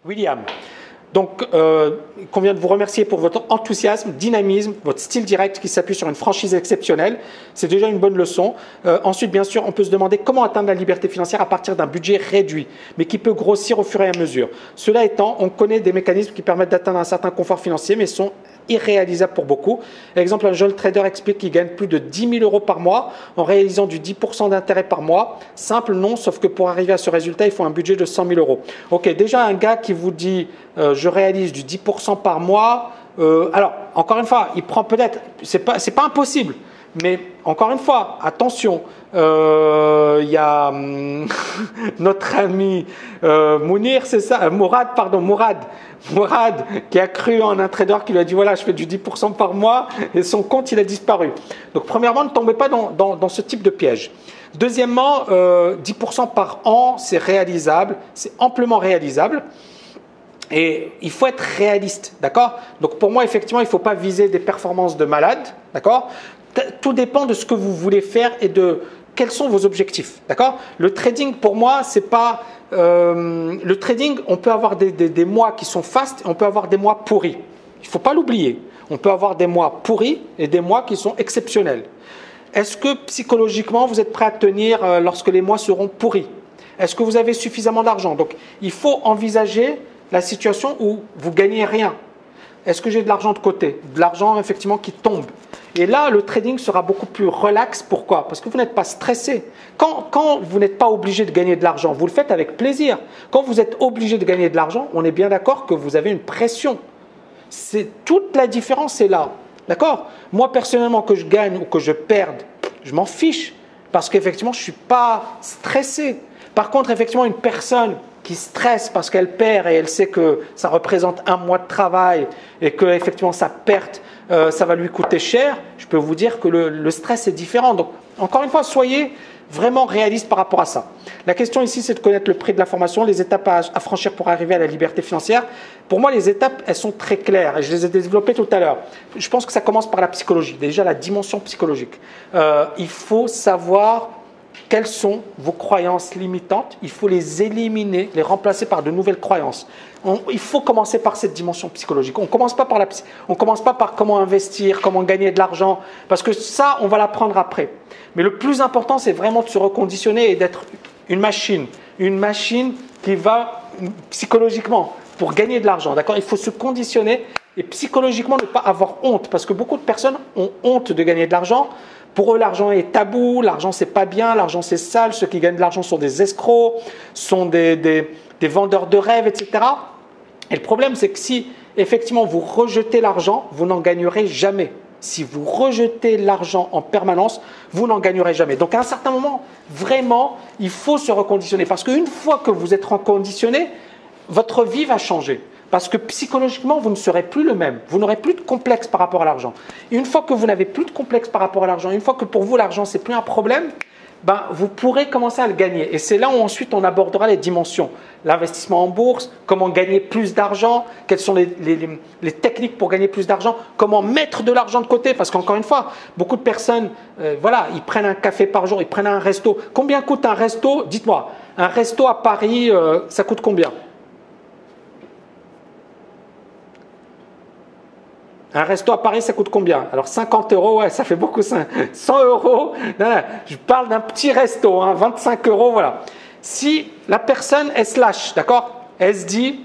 William, donc il convient de vous remercier pour votre enthousiasme, dynamisme, votre style direct qui s'appuie sur une franchise exceptionnelle. C'est déjà une bonne leçon. Ensuite, bien sûr, on peut se demander comment atteindre la liberté financière à partir d'un budget réduit, mais qui peut grossir au fur et à mesure. Cela étant, on connaît des mécanismes qui permettent d'atteindre un certain confort financier, mais sont irréalisables pour beaucoup. Par exemple, un jeune trader explique qu'il gagne plus de 10 000 € par mois en réalisant du 10% d'intérêt par mois. Simple, non, sauf que pour arriver à ce résultat, il faut un budget de 100 000 €. Ok, déjà un gars qui vous dit je réalise du 10% par mois, alors encore une fois, il prend peut-être, c'est pas impossible, mais encore une fois, attention, il y a notre ami Mounir, c'est ça, Mourad, qui a cru en un trader qui lui a dit voilà, je fais du 10% par mois et son compte il a disparu. Donc premièrement, ne tombez pas dans ce type de piège. Deuxièmement, 10% par an, c'est réalisable, c'est amplement réalisable. Et il faut être réaliste, d'accord? Donc pour moi, effectivement, il ne faut pas viser des performances de malade, d'accord? Tout dépend de ce que vous voulez faire et de quels sont vos objectifs, d'accord? Le trading, pour moi, c'est pas… le trading, on peut avoir des mois qui sont fastes et on peut avoir des mois pourris. Il ne faut pas l'oublier. On peut avoir des mois pourris et des mois qui sont exceptionnels. Est-ce que psychologiquement, vous êtes prêt à tenir lorsque les mois seront pourris? Est-ce que vous avez suffisamment d'argent? Donc, il faut envisager la situation où vous gagnez rien. Est-ce que j'ai de l'argent de côté? De l'argent effectivement qui tombe. Et là, le trading sera beaucoup plus relax. Pourquoi? Parce que vous n'êtes pas stressé. Quand vous n'êtes pas obligé de gagner de l'argent, vous le faites avec plaisir. Quand vous êtes obligé de gagner de l'argent, on est bien d'accord que vous avez une pression. Toute la différence est là. D'accord? Moi, personnellement, que je gagne ou que je perde, je m'en fiche. Parce qu'effectivement, je ne suis pas stressé. Par contre, effectivement, une personne qui stresse parce qu'elle perd et elle sait que ça représente un mois de travail et que effectivement sa perte, ça va lui coûter cher, je peux vous dire que le stress est différent. Donc, encore une fois, soyez vraiment réaliste par rapport à ça. La question ici, c'est de connaître le prix de la formation, les étapes à franchir pour arriver à la liberté financière. Pour moi, les étapes, elles sont très claires et je les ai développées tout à l'heure. Je pense que ça commence par la psychologie, déjà la dimension psychologique. Il faut savoir quelles sont vos croyances limitantes, il faut les éliminer, les remplacer par de nouvelles croyances. Il faut commencer par cette dimension psychologique. On ne commence pas par comment investir, comment gagner de l'argent, parce que ça, on va l'apprendre après. Mais le plus important, c'est vraiment de se reconditionner et d'être une machine qui va psychologiquement pour gagner de l'argent. D'accord? Il faut se conditionner et psychologiquement ne pas avoir honte, parce que beaucoup de personnes ont honte de gagner de l'argent. Pour eux, l'argent est tabou, l'argent c'est pas bien, l'argent c'est sale, ceux qui gagnent de l'argent sont des escrocs, sont des vendeurs de rêves, etc. Et le problème, c'est que si effectivement vous rejetez l'argent, vous n'en gagnerez jamais. Si vous rejetez l'argent en permanence, vous n'en gagnerez jamais. Donc à un certain moment, vraiment, il faut se reconditionner. Parce qu'une fois que vous êtes reconditionné, votre vie va changer. Parce que psychologiquement, vous ne serez plus le même. Vous n'aurez plus de complexe par rapport à l'argent. Et une fois que vous n'avez plus de complexe par rapport à l'argent, une fois que pour vous, l'argent, c'est plus un problème, vous pourrez commencer à le gagner. Et c'est là où ensuite on abordera les dimensions. L'investissement en bourse, comment gagner plus d'argent, quelles sont les techniques pour gagner plus d'argent, comment mettre de l'argent de côté. Parce qu'encore une fois, beaucoup de personnes, ils prennent un café par jour, ils prennent un resto. Combien coûte un resto? Dites-moi, un resto à Paris, ça coûte combien? Un resto à Paris, ça coûte combien? Alors 50 €, ouais, ça fait beaucoup. 100 €, non, je parle d'un petit resto, 25 €, voilà. Si la personne, elle se lâche, d'accord? Elle se dit,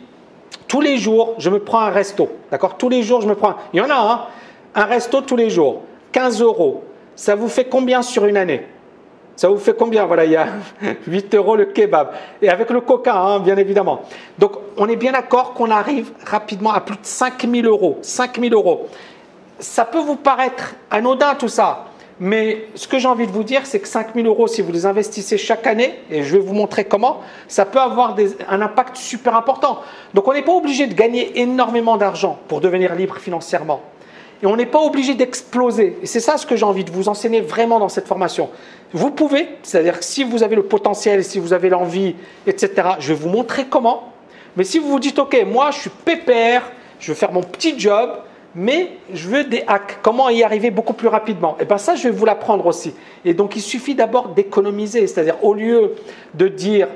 tous les jours, je me prends un resto, d'accord? Tous les jours, je me prends… Il y en a, un resto tous les jours, 15 €. Ça vous fait combien sur une année? Ça vous fait combien? Voilà, il y a 8 € le kebab. Et avec le coca, bien évidemment. Donc, on est bien d'accord qu'on arrive rapidement à plus de 5 000 €. 5 000 €. Ça peut vous paraître anodin tout ça. Mais ce que j'ai envie de vous dire, c'est que 5 000 €, si vous les investissez chaque année, et je vais vous montrer comment, ça peut avoir un impact super important. Donc, on n'est pas obligé de gagner énormément d'argent pour devenir libre financièrement. Et on n'est pas obligé d'exploser. Et c'est ça ce que j'ai envie de vous enseigner vraiment dans cette formation. Vous pouvez, c'est-à-dire que si vous avez le potentiel, si vous avez l'envie, etc., je vais vous montrer comment. Mais si vous vous dites, ok, moi je suis pépère, je vais faire mon petit job, mais je veux des hacks. Comment y arriver beaucoup plus rapidement? Et bien ça, je vais vous l'apprendre aussi. Et donc, il suffit d'abord d'économiser. C'est-à-dire, au lieu de dire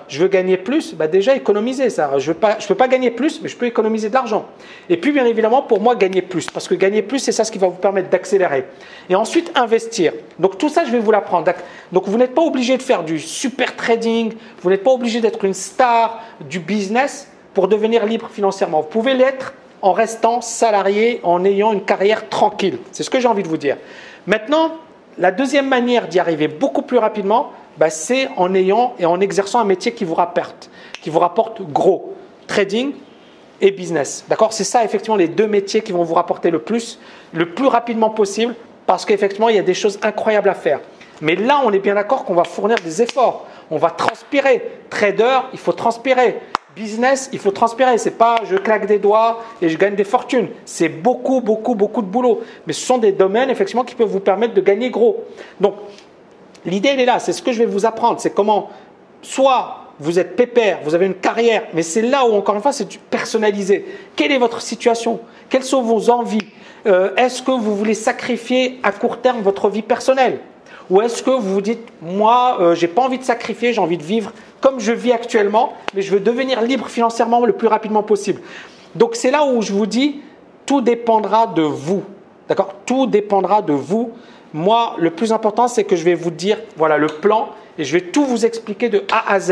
je veux gagner plus, ben déjà économiser. Je peux pas gagner plus, mais je peux économiser de l'argent. Et puis, bien évidemment, pour moi, gagner plus. Parce que gagner plus, c'est ça ce qui va vous permettre d'accélérer. Et ensuite, investir. Donc, tout ça, je vais vous l'apprendre. Donc, vous n'êtes pas obligé de faire du super trading. Vous n'êtes pas obligé d'être une star du business pour devenir libre financièrement. Vous pouvez l'être en restant salarié, en ayant une carrière tranquille. C'est ce que j'ai envie de vous dire. Maintenant, la deuxième manière d'y arriver beaucoup plus rapidement, c'est en ayant et en exerçant un métier qui vous rapporte gros. Trading et business. D'accord? C'est ça, effectivement, les deux métiers qui vont vous rapporter le plus rapidement possible, parce qu'effectivement, il y a des choses incroyables à faire. Mais là, on est bien d'accord qu'on va fournir des efforts. On va transpirer. Trader, il faut transpirer. Business, il faut transpirer. C'est pas je claque des doigts et je gagne des fortunes. C'est beaucoup, beaucoup, beaucoup de boulot. Mais ce sont des domaines, effectivement, qui peuvent vous permettre de gagner gros. Donc, l'idée, elle est là. C'est ce que je vais vous apprendre. C'est comment, soit vous êtes pépère, vous avez une carrière, mais c'est là où, encore une fois, c'est du personnalisé. Quelle est votre situation? Quelles sont vos envies? Est-ce que vous voulez sacrifier à court terme votre vie personnelle? Ou est-ce que vous vous dites, moi, je n'ai pas envie de sacrifier, j'ai envie de vivre comme je vis actuellement, mais je veux devenir libre financièrement le plus rapidement possible. Donc, c'est là où je vous dis, tout dépendra de vous. D'accord? Tout dépendra de vous. Moi, le plus important, c'est que je vais vous dire, voilà, le plan, et je vais tout vous expliquer de A à Z.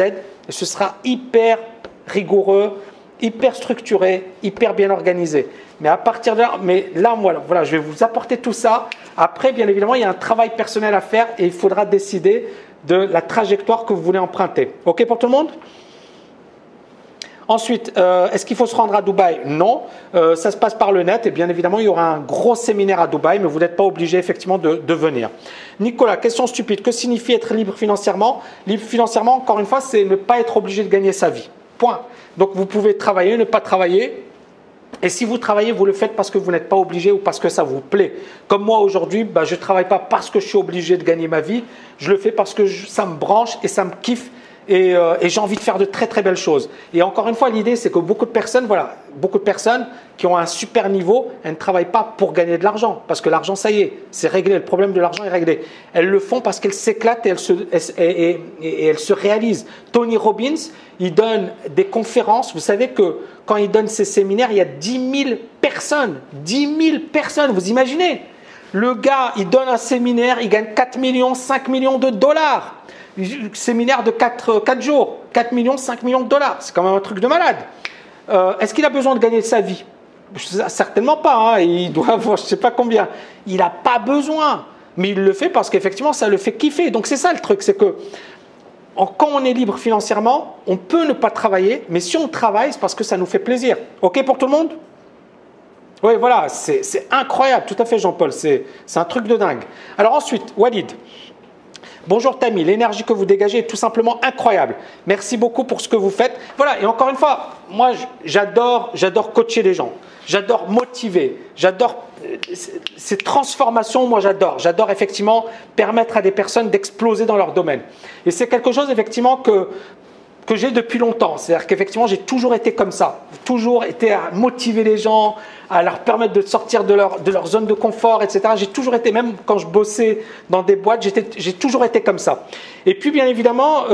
Et ce sera hyper rigoureux, hyper structuré, hyper bien organisé. Mais à partir de là, voilà, je vais vous apporter tout ça. Après, bien évidemment, il y a un travail personnel à faire et il faudra décider de la trajectoire que vous voulez emprunter. OK pour tout le monde? Ensuite, est-ce qu'il faut se rendre à Dubaï? Non, ça se passe par le net et bien évidemment, il y aura un gros séminaire à Dubaï, mais vous n'êtes pas obligé effectivement de venir. Nicolas, question stupide, que signifie être libre financièrement? Libre financièrement, encore une fois, c'est ne pas être obligé de gagner sa vie. Point. Donc, vous pouvez travailler, ne pas travailler. Et si vous travaillez, vous le faites parce que vous n'êtes pas obligé ou parce que ça vous plaît. Comme moi aujourd'hui, je ne travaille pas parce que je suis obligé de gagner ma vie. Je le fais parce que ça me branche et ça me kiffe. Et j'ai envie de faire de très très belles choses. Et encore une fois, l'idée c'est que beaucoup de personnes qui ont un super niveau, elles ne travaillent pas pour gagner de l'argent. Parce que l'argent, ça y est, c'est réglé, le problème de l'argent est réglé. Elles le font parce qu'elles s'éclatent et elles se réalisent. Tony Robbins, il donne des conférences. Vous savez que quand il donne ses séminaires, il y a 10 000 personnes. 10 000 personnes, vous imaginez? Le gars, il donne un séminaire, il gagne 4 millions, 5 millions de dollars. Séminaire de 4 jours, 4 millions, 5 millions de dollars. C'est quand même un truc de malade. Est-ce qu'il a besoin de gagner sa vie? Certainement pas. Il doit avoir je ne sais pas combien. Il n'a pas besoin. Mais il le fait parce qu'effectivement, ça le fait kiffer. Donc, c'est ça le truc. C'est que quand on est libre financièrement, on peut ne pas travailler. Mais si on travaille, c'est parce que ça nous fait plaisir. OK pour tout le monde? Oui, voilà. C'est incroyable. Tout à fait, Jean-Paul. C'est un truc de dingue. Alors ensuite, Walid. Bonjour Tammy, l'énergie que vous dégagez est tout simplement incroyable. Merci beaucoup pour ce que vous faites. Voilà, et encore une fois, moi j'adore coacher les gens. J'adore motiver. J'adore ces transformations, moi j'adore. J'adore effectivement permettre à des personnes d'exploser dans leur domaine. Et c'est quelque chose effectivement que j'ai depuis longtemps. C'est-à-dire qu'effectivement, j'ai toujours été comme ça. Toujours été à motiver les gens, à leur permettre de sortir de leur zone de confort, etc. J'ai toujours été, même quand je bossais dans des boîtes, j'ai toujours été comme ça. Et puis, bien évidemment,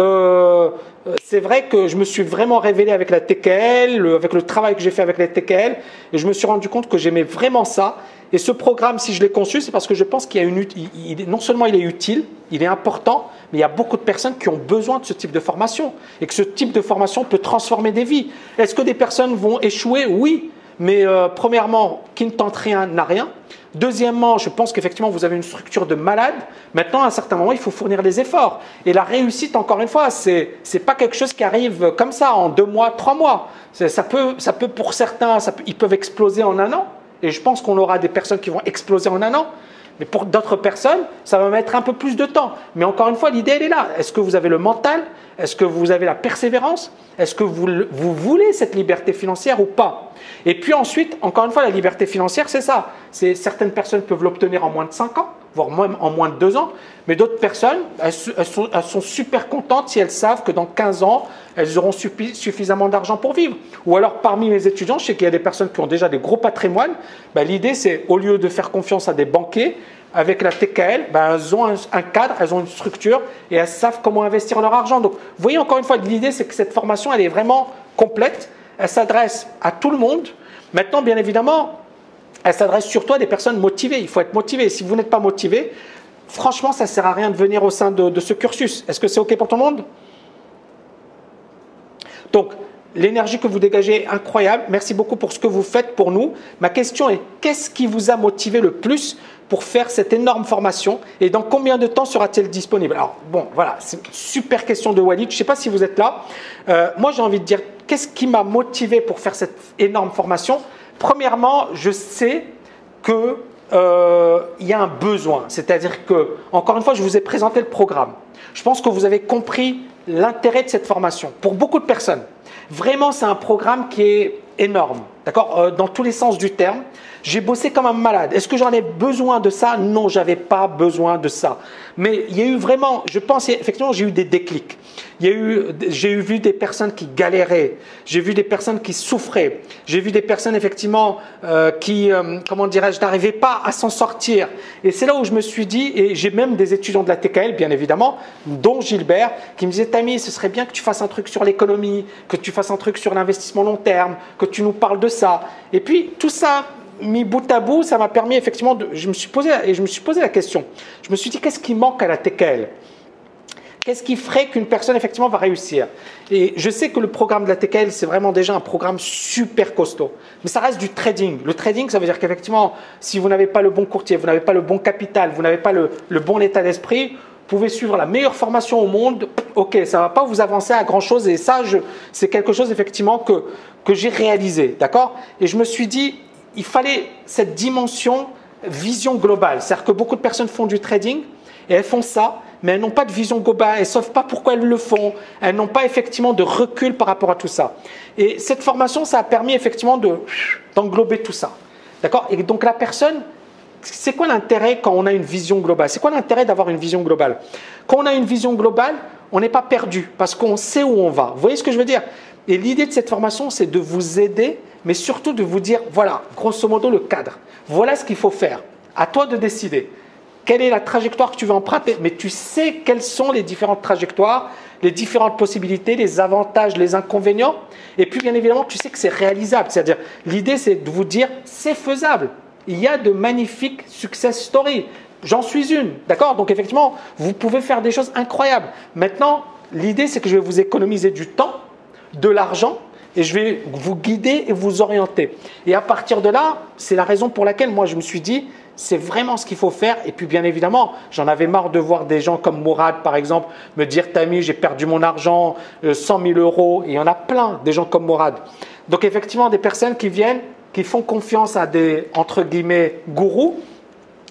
c'est vrai que je me suis vraiment révélé avec la TKL, avec le travail que j'ai fait avec la TKL, et je me suis rendu compte que j'aimais vraiment ça. Et ce programme, si je l'ai conçu, c'est parce que je pense qu'il y a non seulement il est utile, il est important, mais il y a beaucoup de personnes qui ont besoin de ce type de formation et que ce type de formation peut transformer des vies. Est-ce que des personnes vont échouer? Oui, mais premièrement, qui ne tente rien n'a rien. Deuxièmement, je pense qu'effectivement, vous avez une structure de malade. Maintenant, à un certain moment, il faut fournir des efforts. Et la réussite, encore une fois, c'est pas quelque chose qui arrive comme ça, en 2 mois, 3 mois. Ça peut pour certains, ils peuvent exploser en 1 an. Et je pense qu'on aura des personnes qui vont exploser en 1 an. Mais pour d'autres personnes, ça va mettre un peu plus de temps. Mais encore une fois, l'idée, elle est là. Est-ce que vous avez le mental? Est-ce que vous avez la persévérance? Est-ce que vous voulez cette liberté financière ou pas? Et puis ensuite, encore une fois, la liberté financière, c'est ça. Certaines personnes peuvent l'obtenir en moins de 5 ans. voire même en moins de 2 ans. Mais d'autres personnes, elles sont super contentes si elles savent que dans 15 ans, elles auront suffisamment d'argent pour vivre. Ou alors, parmi mes étudiants, je sais qu'il y a des personnes qui ont déjà des gros patrimoines. L'idée, c'est au lieu de faire confiance à des banquiers, avec la TKL, elles ont un cadre, elles ont une structure et elles savent comment investir leur argent. Donc, vous voyez, encore une fois, l'idée, c'est que cette formation, elle est vraiment complète. Elle s'adresse à tout le monde. Maintenant, bien évidemment, elle s'adresse surtout à des personnes motivées. Il faut être motivé. Si vous n'êtes pas motivé, franchement, ça ne sert à rien de venir au sein de ce cursus. Est-ce que c'est OK pour tout le monde? Donc, l'énergie que vous dégagez est incroyable. Merci beaucoup pour ce que vous faites pour nous. Ma question est, qu'est-ce qui vous a motivé le plus pour faire cette énorme formation et dans combien de temps sera-t-elle disponible? Alors, bon, voilà, c'est une super question de Walid. Je ne sais pas si vous êtes là. Moi, j'ai envie de dire, qu'est-ce qui m'a motivé pour faire cette énorme formation? Premièrement, je sais que il y a un besoin. C'est-à-dire que, encore une fois, je vous ai présenté le programme. Je pense que vous avez compris l'intérêt de cette formation pour beaucoup de personnes. Vraiment, c'est un programme qui est énorme, d'accord, dans tous les sens du terme. J'ai bossé comme un malade. Est-ce que j'en ai besoin de ça? Non, j'avais pas besoin de ça. Mais il y a eu vraiment, je pense, effectivement, j'ai eu des déclics. J'ai vu des personnes qui galéraient. J'ai vu des personnes qui souffraient. J'ai vu des personnes, effectivement, comment dirais-je, n'arrivaient pas à s'en sortir. Et c'est là où je me suis dit, et j'ai même des étudiants de la TKL, bien évidemment, dont Gilbert, qui me disaient, Tammy, ce serait bien que tu fasses un truc sur l'économie, que tu fasses un truc sur l'investissement long terme, que tu nous parles de ça. Et puis, tout ça, mis bout à bout, ça m'a permis effectivement je me suis posé la question. Je me suis dit, qu'est-ce qui manque à la TKL? Qu'est-ce qui ferait qu'une personne effectivement va réussir? Et je sais que le programme de la TKL, c'est vraiment déjà un programme super costaud. Mais ça reste du trading. Le trading, ça veut dire qu'effectivement, si vous n'avez pas le bon courtier, vous n'avez pas le bon capital, vous n'avez pas le bon état d'esprit, vous pouvez suivre la meilleure formation au monde. Ok, ça ne va pas vous avancer à grand chose. Et ça, c'est quelque chose effectivement que j'ai réalisé. D'accord? Et je me suis dit, il fallait cette dimension vision globale. C'est-à-dire que beaucoup de personnes font du trading et elles font ça, mais elles n'ont pas de vision globale, elles ne savent pas pourquoi elles le font, elles n'ont pas effectivement de recul par rapport à tout ça. Et cette formation, ça a permis effectivement d'englober tout ça. D'accord? Et donc la personne, c'est quoi l'intérêt quand on a une vision globale? C'est quoi l'intérêt d'avoir une vision globale? Quand on a une vision globale, on n'est pas perdu parce qu'on sait où on va. Vous voyez ce que je veux dire? Et l'idée de cette formation, c'est de vous aider, mais surtout de vous dire, voilà, grosso modo, le cadre. Voilà ce qu'il faut faire. À toi de décider. Quelle est la trajectoire que tu veux emprunter? Mais tu sais quelles sont les différentes trajectoires, les différentes possibilités, les avantages, les inconvénients. Et puis, bien évidemment, tu sais que c'est réalisable. C'est-à-dire, l'idée, c'est de vous dire, c'est faisable. Il y a de magnifiques success stories. J'en suis une. D'accord? Donc, effectivement, vous pouvez faire des choses incroyables. Maintenant, l'idée, c'est que je vais vous économiser du temps, de l'argent, et je vais vous guider et vous orienter. Et à partir de là, c'est la raison pour laquelle moi je me suis dit, c'est vraiment ce qu'il faut faire. Et puis bien évidemment, j'en avais marre de voir des gens comme Mourad par exemple me dire, Tammy, j'ai perdu mon argent, 100 000 euros. Et il y en a plein, des gens comme Mourad. Donc effectivement, des personnes qui viennent, qui font confiance à des, entre guillemets, gourous,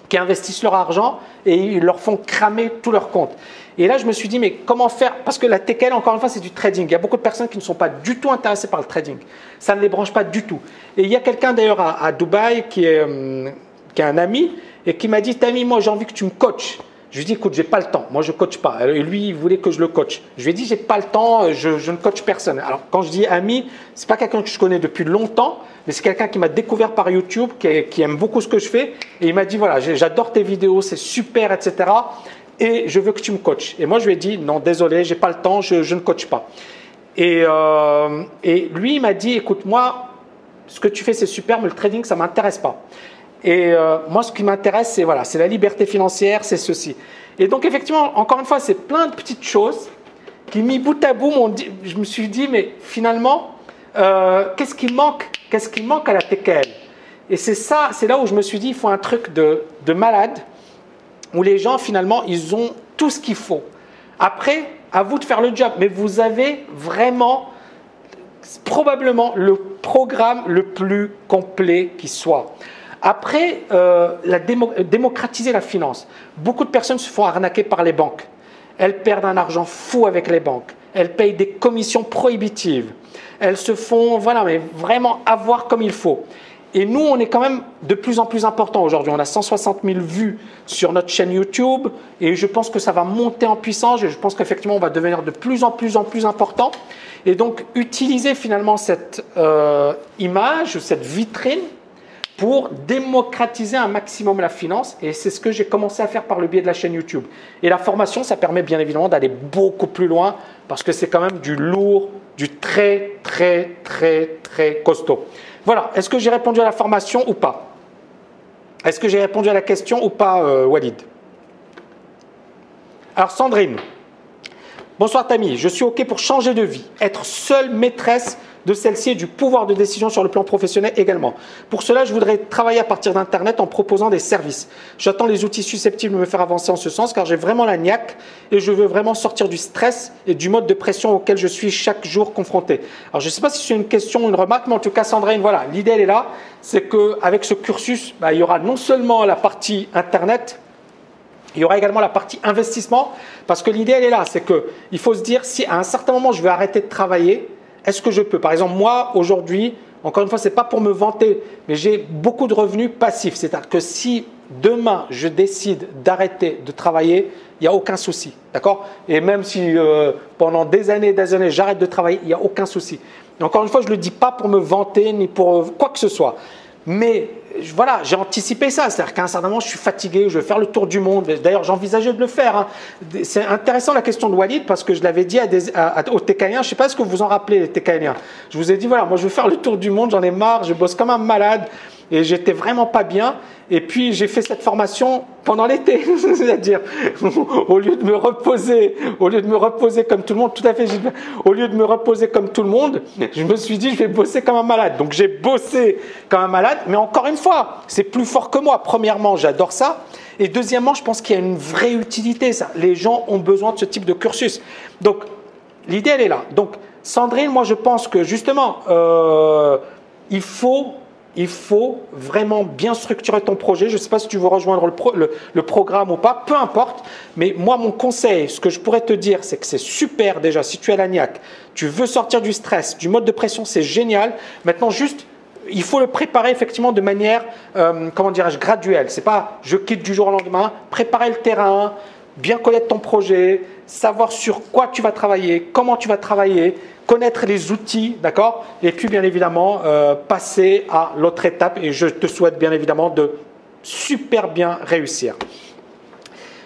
qui investissent leur argent et ils leur font cramer tout leur compte. Et là, je me suis dit, mais comment faire? Parce que la TKL, encore une fois, c'est du trading. Il y a beaucoup de personnes qui ne sont pas du tout intéressées par le trading. Ça ne les branche pas du tout. Et il y a quelqu'un d'ailleurs à Dubaï qui est un ami et qui m'a dit, Tammy, moi j'ai envie que tu me coaches. Je lui ai dit, écoute, j'ai pas le temps. Moi, je coach pas. Et lui, il voulait que je le coach. Je lui ai dit, j'ai pas le temps. Je ne coach personne. Alors, quand je dis ami, c'est pas quelqu'un que je connais depuis longtemps, mais c'est quelqu'un qui m'a découvert par YouTube, qui aime beaucoup ce que je fais. Et il m'a dit, voilà, j'adore tes vidéos, c'est super, etc. Et je veux que tu me coaches. Et moi, je lui ai dit, non, désolé, j'ai pas le temps, je ne coach pas. Et lui, il m'a dit, écoute, moi, ce que tu fais, c'est super, mais le trading, ça m'intéresse pas. Et moi, ce qui m'intéresse, c'est voilà, c'est la liberté financière, c'est ceci. Et donc, effectivement, encore une fois, c'est plein de petites choses qui, mis bout à bout, je me suis dit, mais finalement, qu'est-ce qui manque à la TKL? Et c'est là où je me suis dit, il faut un truc de malade, où les gens, finalement, ils ont tout ce qu'il faut. Après, à vous de faire le job, mais vous avez vraiment, probablement, le programme le plus complet qui soit. Après, démocratiser la finance. Beaucoup de personnes se font arnaquer par les banques. Elles perdent un argent fou avec les banques. Elles payent des commissions prohibitives. Elles se font, voilà, mais vraiment avoir comme il faut. Et nous, on est quand même de plus en plus important aujourd'hui. On a 160 000 vues sur notre chaîne YouTube et je pense que ça va monter en puissance et je pense qu'effectivement, on va devenir de plus en plus important. Et donc, utiliser finalement cette image, cette vitrine pour démocratiser un maximum la finance. Et c'est ce que j'ai commencé à faire par le biais de la chaîne YouTube. Et la formation, ça permet bien évidemment d'aller beaucoup plus loin parce que c'est quand même du lourd, du très costaud. Voilà, est-ce que j'ai répondu à la formation ou pas? Est-ce que j'ai répondu à la question ou pas, Walid? Alors Sandrine, bonsoir Tammy, je suis OK pour changer de vie, être seule maîtresse de celle-ci et du pouvoir de décision sur le plan professionnel également. Pour cela, je voudrais travailler à partir d'Internet en proposant des services. J'attends les outils susceptibles de me faire avancer en ce sens car j'ai vraiment la niaque et je veux vraiment sortir du stress et du mode de pression auquel je suis chaque jour confronté. Alors, je ne sais pas si c'est une question ou une remarque, mais en tout cas, Sandrine, voilà, l'idée elle est là, c'est qu'avec ce cursus, il y aura non seulement la partie Internet, il y aura également la partie investissement parce que l'idée elle est là, c'est qu'il faut se dire si à un certain moment je veux arrêter de travailler, est-ce que je peux? Par exemple, moi, aujourd'hui, encore une fois, ce n'est pas pour me vanter, mais j'ai beaucoup de revenus passifs. C'est-à-dire que si demain, je décide d'arrêter de travailler, il n'y a aucun souci. D'accord? Et même si pendant des années, j'arrête de travailler, il n'y a aucun souci. Et encore une fois, je ne le dis pas pour me vanter ni pour quoi que ce soit. Mais voilà, j'ai anticipé ça. C'est-à-dire qu'à un certain moment, je suis fatigué, je vais faire le tour du monde. D'ailleurs, j'envisageais de le faire. Hein. C'est intéressant la question de Walid parce que je l'avais dit aux TKiens. Je ne sais pas ce que vous vous en rappelez, les TKiens. Je vous ai dit, voilà, moi je veux faire le tour du monde, j'en ai marre, je bosse comme un malade et j'étais vraiment pas bien. Et puis, j'ai fait cette formation pendant l'été. C'est-à-dire, au lieu de me reposer comme tout le monde, tout à fait, au lieu de me reposer comme tout le monde, je me suis dit, je vais bosser comme un malade. Donc, j'ai bossé comme un malade. Mais encore une fois, c'est plus fort que moi. Premièrement, j'adore ça. Et deuxièmement, je pense qu'il y a une vraie utilité. Ça. Les gens ont besoin de ce type de cursus. Donc, l'idée, elle est là. Donc, Sandrine, moi, je pense que justement, il faut vraiment bien structurer ton projet. Je ne sais pas si tu veux rejoindre le programme ou pas, peu importe. Mais moi, mon conseil, ce que je pourrais te dire, c'est que c'est super déjà. Si tu es à l'ANIAC, tu veux sortir du stress, du mode de pression, c'est génial. Maintenant, juste, il faut le préparer effectivement de manière, comment dirais-je, graduelle. Ce n'est pas je quitte du jour au lendemain. Préparer le terrain, bien connaître ton projet, savoir sur quoi tu vas travailler, comment tu vas travailler, connaître les outils, d'accord? Et puis, bien évidemment, passer à l'autre étape. Et je te souhaite, bien évidemment, de super bien réussir.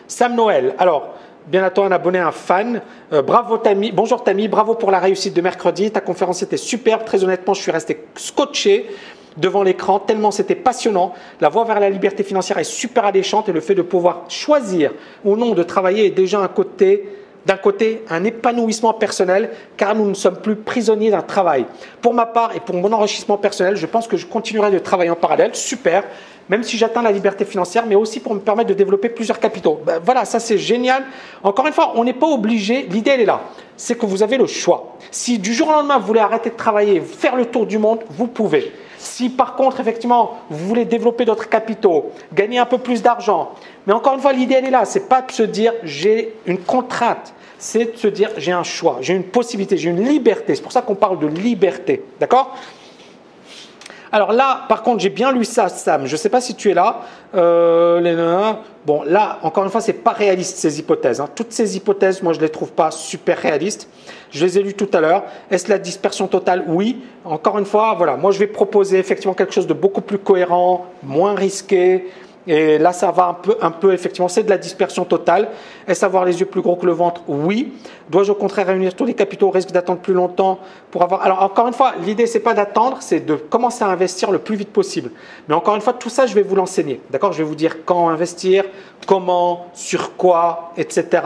Sam Noël, alors, bien à toi, un abonné, un fan. Bravo, Tammy. Bonjour, Tammy. Bravo pour la réussite de mercredi. Ta conférence était superbe. Très honnêtement, je suis resté scotché devant l'écran, tellement c'était passionnant. La voie vers la liberté financière est super alléchante et le fait de pouvoir choisir ou non de travailler est déjà d'un côté, un épanouissement personnel car nous ne sommes plus prisonniers d'un travail. Pour ma part et pour mon enrichissement personnel, je pense que je continuerai de travailler en parallèle, super, même si j'atteins la liberté financière, mais aussi pour me permettre de développer plusieurs capitaux. Ben voilà, ça c'est génial. Encore une fois, on n'est pas obligé, l'idée elle est là, c'est que vous avez le choix. Si du jour au lendemain vous voulez arrêter de travailler, faire le tour du monde, vous pouvez. Si par contre, effectivement, vous voulez développer d'autres capitaux, gagner un peu plus d'argent, mais encore une fois, l'idée elle est là, c'est pas de se dire j'ai une contrainte, c'est de se dire j'ai un choix, j'ai une possibilité, j'ai une liberté. C'est pour ça qu'on parle de liberté, d'accord? Alors là, par contre, j'ai bien lu ça, Sam. Je ne sais pas si tu es là. Bon, là, encore une fois, ce n'est pas réaliste ces hypothèses. Hein. Toutes ces hypothèses, moi, je ne les trouve pas super réalistes. Je les ai lues tout à l'heure. Est-ce la dispersion totale? Oui. Encore une fois, voilà. Moi, je vais proposer effectivement quelque chose de beaucoup plus cohérent, moins risqué. Et là, ça va un peu effectivement, c'est de la dispersion totale. Est-ce avoir les yeux plus gros que le ventre? Oui. Dois-je au contraire réunir tous les capitaux au risque d'attendre plus longtemps pour avoir… Alors, encore une fois, l'idée, c'est pas d'attendre, c'est de commencer à investir le plus vite possible. Mais encore une fois, tout ça, je vais vous l'enseigner. D'accord? Je vais vous dire quand investir, comment, sur quoi, etc.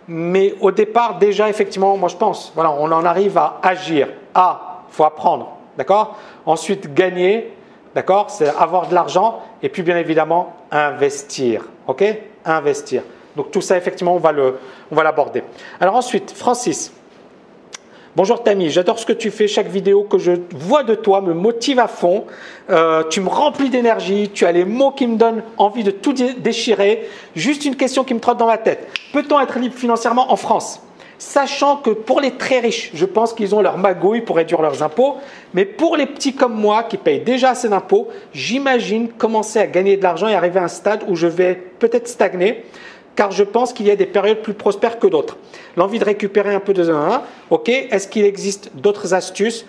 Mais au départ, déjà, effectivement, moi, je pense, voilà, on en arrive à agir. Il faut apprendre. D'accord? Ensuite, gagner. D'accord? C'est avoir de l'argent et puis bien évidemment investir. Ok? Investir. Donc tout ça effectivement on va l'aborder. Alors ensuite, Francis. Bonjour Tammy, j'adore ce que tu fais. Chaque vidéo que je vois de toi me motive à fond. Tu me remplis d'énergie. Tu as les mots qui me donnent envie de tout déchirer. Juste une question qui me trotte dans la tête. Peut-on être libre financièrement en France? Sachant que pour les très riches, je pense qu'ils ont leur magouille pour réduire leurs impôts. Mais pour les petits comme moi qui payent déjà assez d'impôts, j'imagine commencer à gagner de l'argent et arriver à un stade où je vais peut-être stagner. Car je pense qu'il y a des périodes plus prospères que d'autres. L'envie de récupérer un peu de 1, ok. Est-ce qu'il existe d'autres astuces?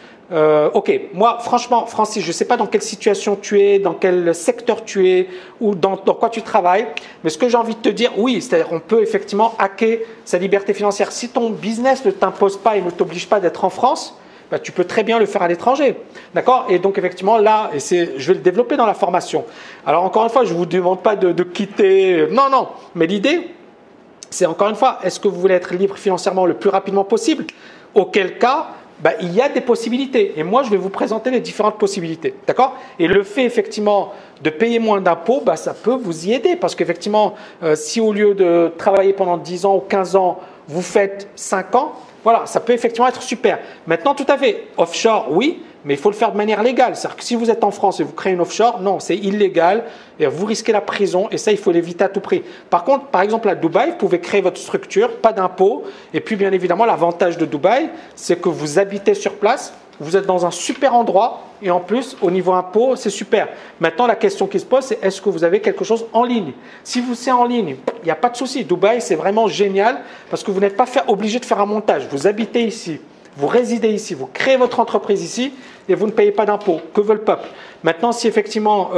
Ok, moi franchement, Francis, je ne sais pas dans quelle situation tu es, dans quel secteur tu es ou dans quoi tu travailles, mais ce que j'ai envie de te dire, oui, c'est-à-dire on peut effectivement hacker sa liberté financière. Si ton business ne t'impose pas et ne t'oblige pas d'être en France, bah, tu peux très bien le faire à l'étranger. D'accord? Et donc, effectivement, là, je vais le développer dans la formation. Alors, encore une fois, je ne vous demande pas de quitter. Non, non. Mais l'idée, c'est encore une fois, est-ce que vous voulez être libre financièrement le plus rapidement possible? Auquel cas, bah, il y a des possibilités. Et moi, je vais vous présenter les différentes possibilités. D'accord? Et le fait, effectivement, de payer moins d'impôts, bah, ça peut vous y aider. Parce qu'effectivement, si au lieu de travailler pendant 10 ans ou 15 ans, vous faites 5 ans, voilà, ça peut effectivement être super. Maintenant, tout à fait, offshore, oui, mais il faut le faire de manière légale. C'est-à-dire que si vous êtes en France et vous créez une offshore, non, c'est illégal et vous risquez la prison et ça, il faut l'éviter à tout prix. Par contre, par exemple, à Dubaï, vous pouvez créer votre structure, pas d'impôts. Et puis, bien évidemment, l'avantage de Dubaï, c'est que vous habitez sur place, vous êtes dans un super endroit et en plus, au niveau impôt, c'est super. Maintenant, la question qui se pose, c'est est-ce que vous avez quelque chose en ligne? Si vous c'est en ligne, il n'y a pas de souci. Dubaï, c'est vraiment génial parce que vous n'êtes pas obligé de faire un montage. Vous habitez ici, vous résidez ici, vous créez votre entreprise ici et vous ne payez pas d'impôts. Que veut le peuple? Maintenant, si effectivement,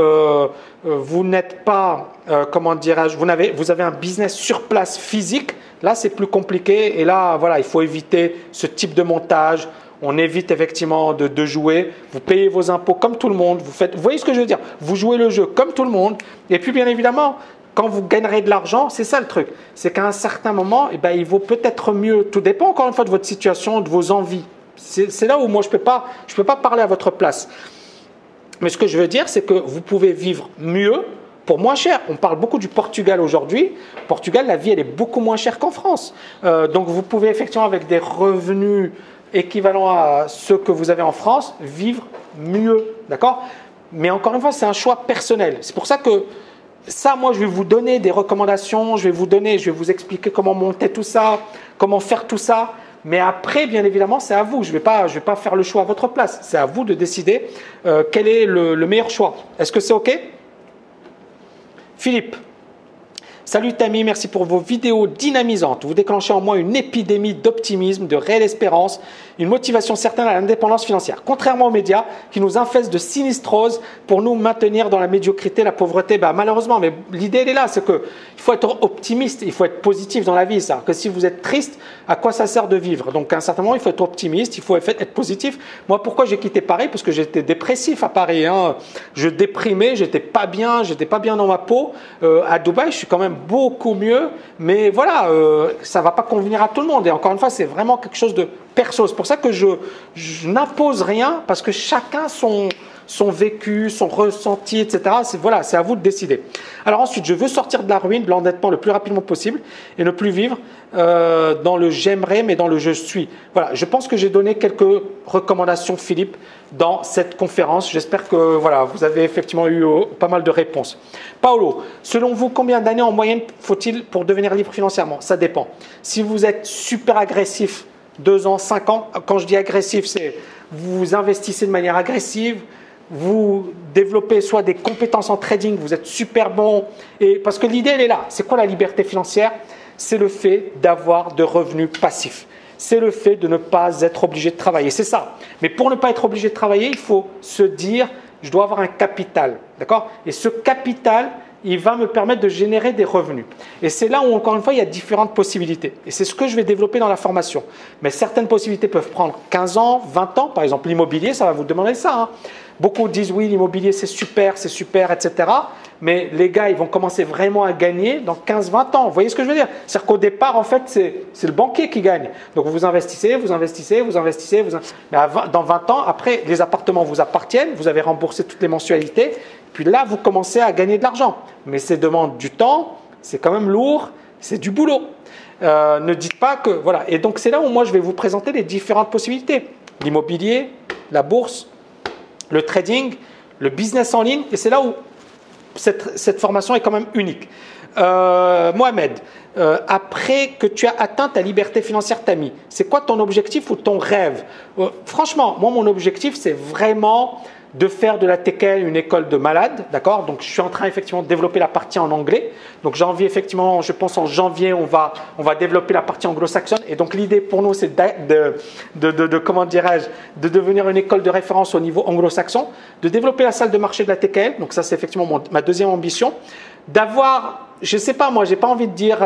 vous n'êtes pas, comment dirais-je, vous avez un business sur place physique, là, c'est plus compliqué et là, voilà, il faut éviter ce type de montage. On évite effectivement de jouer. Vous payez vos impôts comme tout le monde. Vous voyez ce que je veux dire? Vous jouez le jeu comme tout le monde. Et puis, bien évidemment, quand vous gagnerez de l'argent, c'est ça le truc. C'est qu'à un certain moment, eh ben, il vaut peut-être mieux. Tout dépend encore une fois de votre situation, de vos envies. C'est là où moi, je peux pas parler à votre place. Mais ce que je veux dire, c'est que vous pouvez vivre mieux pour moins cher. On parle beaucoup du Portugal aujourd'hui. Portugal, la vie, elle est beaucoup moins chère qu'en France. Donc, vous pouvez effectivement, avec des revenus équivalent à ceux que vous avez en France, vivre mieux, d'accord? Mais encore une fois, c'est un choix personnel. C'est pour ça que ça, moi, je vais vous donner des recommandations, je vais vous expliquer comment monter tout ça, comment faire tout ça. Mais après, bien évidemment, c'est à vous. Je vais pas faire le choix à votre place. C'est à vous de décider quel est le meilleur choix. Est-ce que c'est OK? Philippe. Salut Tammy, merci pour vos vidéos dynamisantes. Vous déclenchez en moi une épidémie d'optimisme, de réelle espérance, une motivation certaine à l'indépendance financière. Contrairement aux médias qui nous infestent de sinistrose pour nous maintenir dans la médiocrité, la pauvreté, bah, malheureusement, mais l'idée elle est là, c'est qu'il faut être optimiste, il faut être positif dans la vie. C'est-à-dire que si vous êtes triste, à quoi ça sert de vivre? Donc à un certain moment, il faut être optimiste, il faut être positif. Moi, pourquoi j'ai quitté Paris? Parce que j'étais dépressif à Paris. Hein. Je déprimais, j'étais pas bien dans ma peau. À Dubaï, je suis quand même beaucoup mieux, mais voilà, ça va pas convenir à tout le monde. Et encore une fois, c'est vraiment quelque chose de perso. C'est pour ça que je n'impose rien, parce que chacun son vécu, son ressenti, etc. Voilà, c'est à vous de décider. Alors ensuite, je veux sortir de la ruine, de l'endettement le plus rapidement possible et ne plus vivre dans le j'aimerais, mais dans le je suis. Voilà, je pense que j'ai donné quelques recommandations, Philippe, dans cette conférence. J'espère que voilà, vous avez effectivement eu pas mal de réponses. Paolo, selon vous, combien d'années en moyenne faut-il pour devenir libre financièrement? Ça dépend. Si vous êtes super agressif, 2 ans, 5 ans, quand je dis agressif, c'est vous investissez de manière agressive, vous développez soit des compétences en trading, vous êtes super bon, et parce que l'idée elle est là. C'est quoi la liberté financière? C'est le fait d'avoir de revenus passifs. C'est le fait de ne pas être obligé de travailler. C'est ça. Mais pour ne pas être obligé de travailler, il faut se dire, je dois avoir un capital. D'accord? Et ce capital, il va me permettre de générer des revenus. Et c'est là où, encore une fois, il y a différentes possibilités. Et c'est ce que je vais développer dans la formation. Mais certaines possibilités peuvent prendre 15 ans, 20 ans. Par exemple, l'immobilier, ça va vous demander ça. Hein. Beaucoup disent oui, l'immobilier c'est super, etc. Mais les gars, ils vont commencer vraiment à gagner dans 15-20 ans. Vous voyez ce que je veux dire? C'est-à-dire qu'au départ, en fait, c'est le banquier qui gagne. Donc vous investissez. Mais dans 20 ans, après, les appartements vous appartiennent, vous avez remboursé toutes les mensualités. Puis là, vous commencez à gagner de l'argent. Mais ça demande du temps, c'est quand même lourd, c'est du boulot. Ne dites pas que… Voilà. Et donc, c'est là où moi, je vais vous présenter les différentes possibilités. L'immobilier, la bourse, le trading, le business en ligne. Et c'est là où cette formation est quand même unique. Mohamed, après que tu as atteint ta liberté financière, Tammy, c'est quoi ton objectif ou ton rêve? Franchement, moi, mon objectif, c'est vraiment de faire de la TKL une école de malade, d'accord? Donc, je suis en train effectivement de développer la partie en anglais. Donc, janvier, effectivement, je pense en janvier, on va développer la partie anglo-saxonne. Et donc, l'idée pour nous, c'est comment dirais-je, de devenir une école de référence au niveau anglo-saxon, de développer la salle de marché de la TKL. Donc, ça, c'est effectivement ma deuxième ambition. D'avoir, je ne sais pas, moi, j'ai pas envie de dire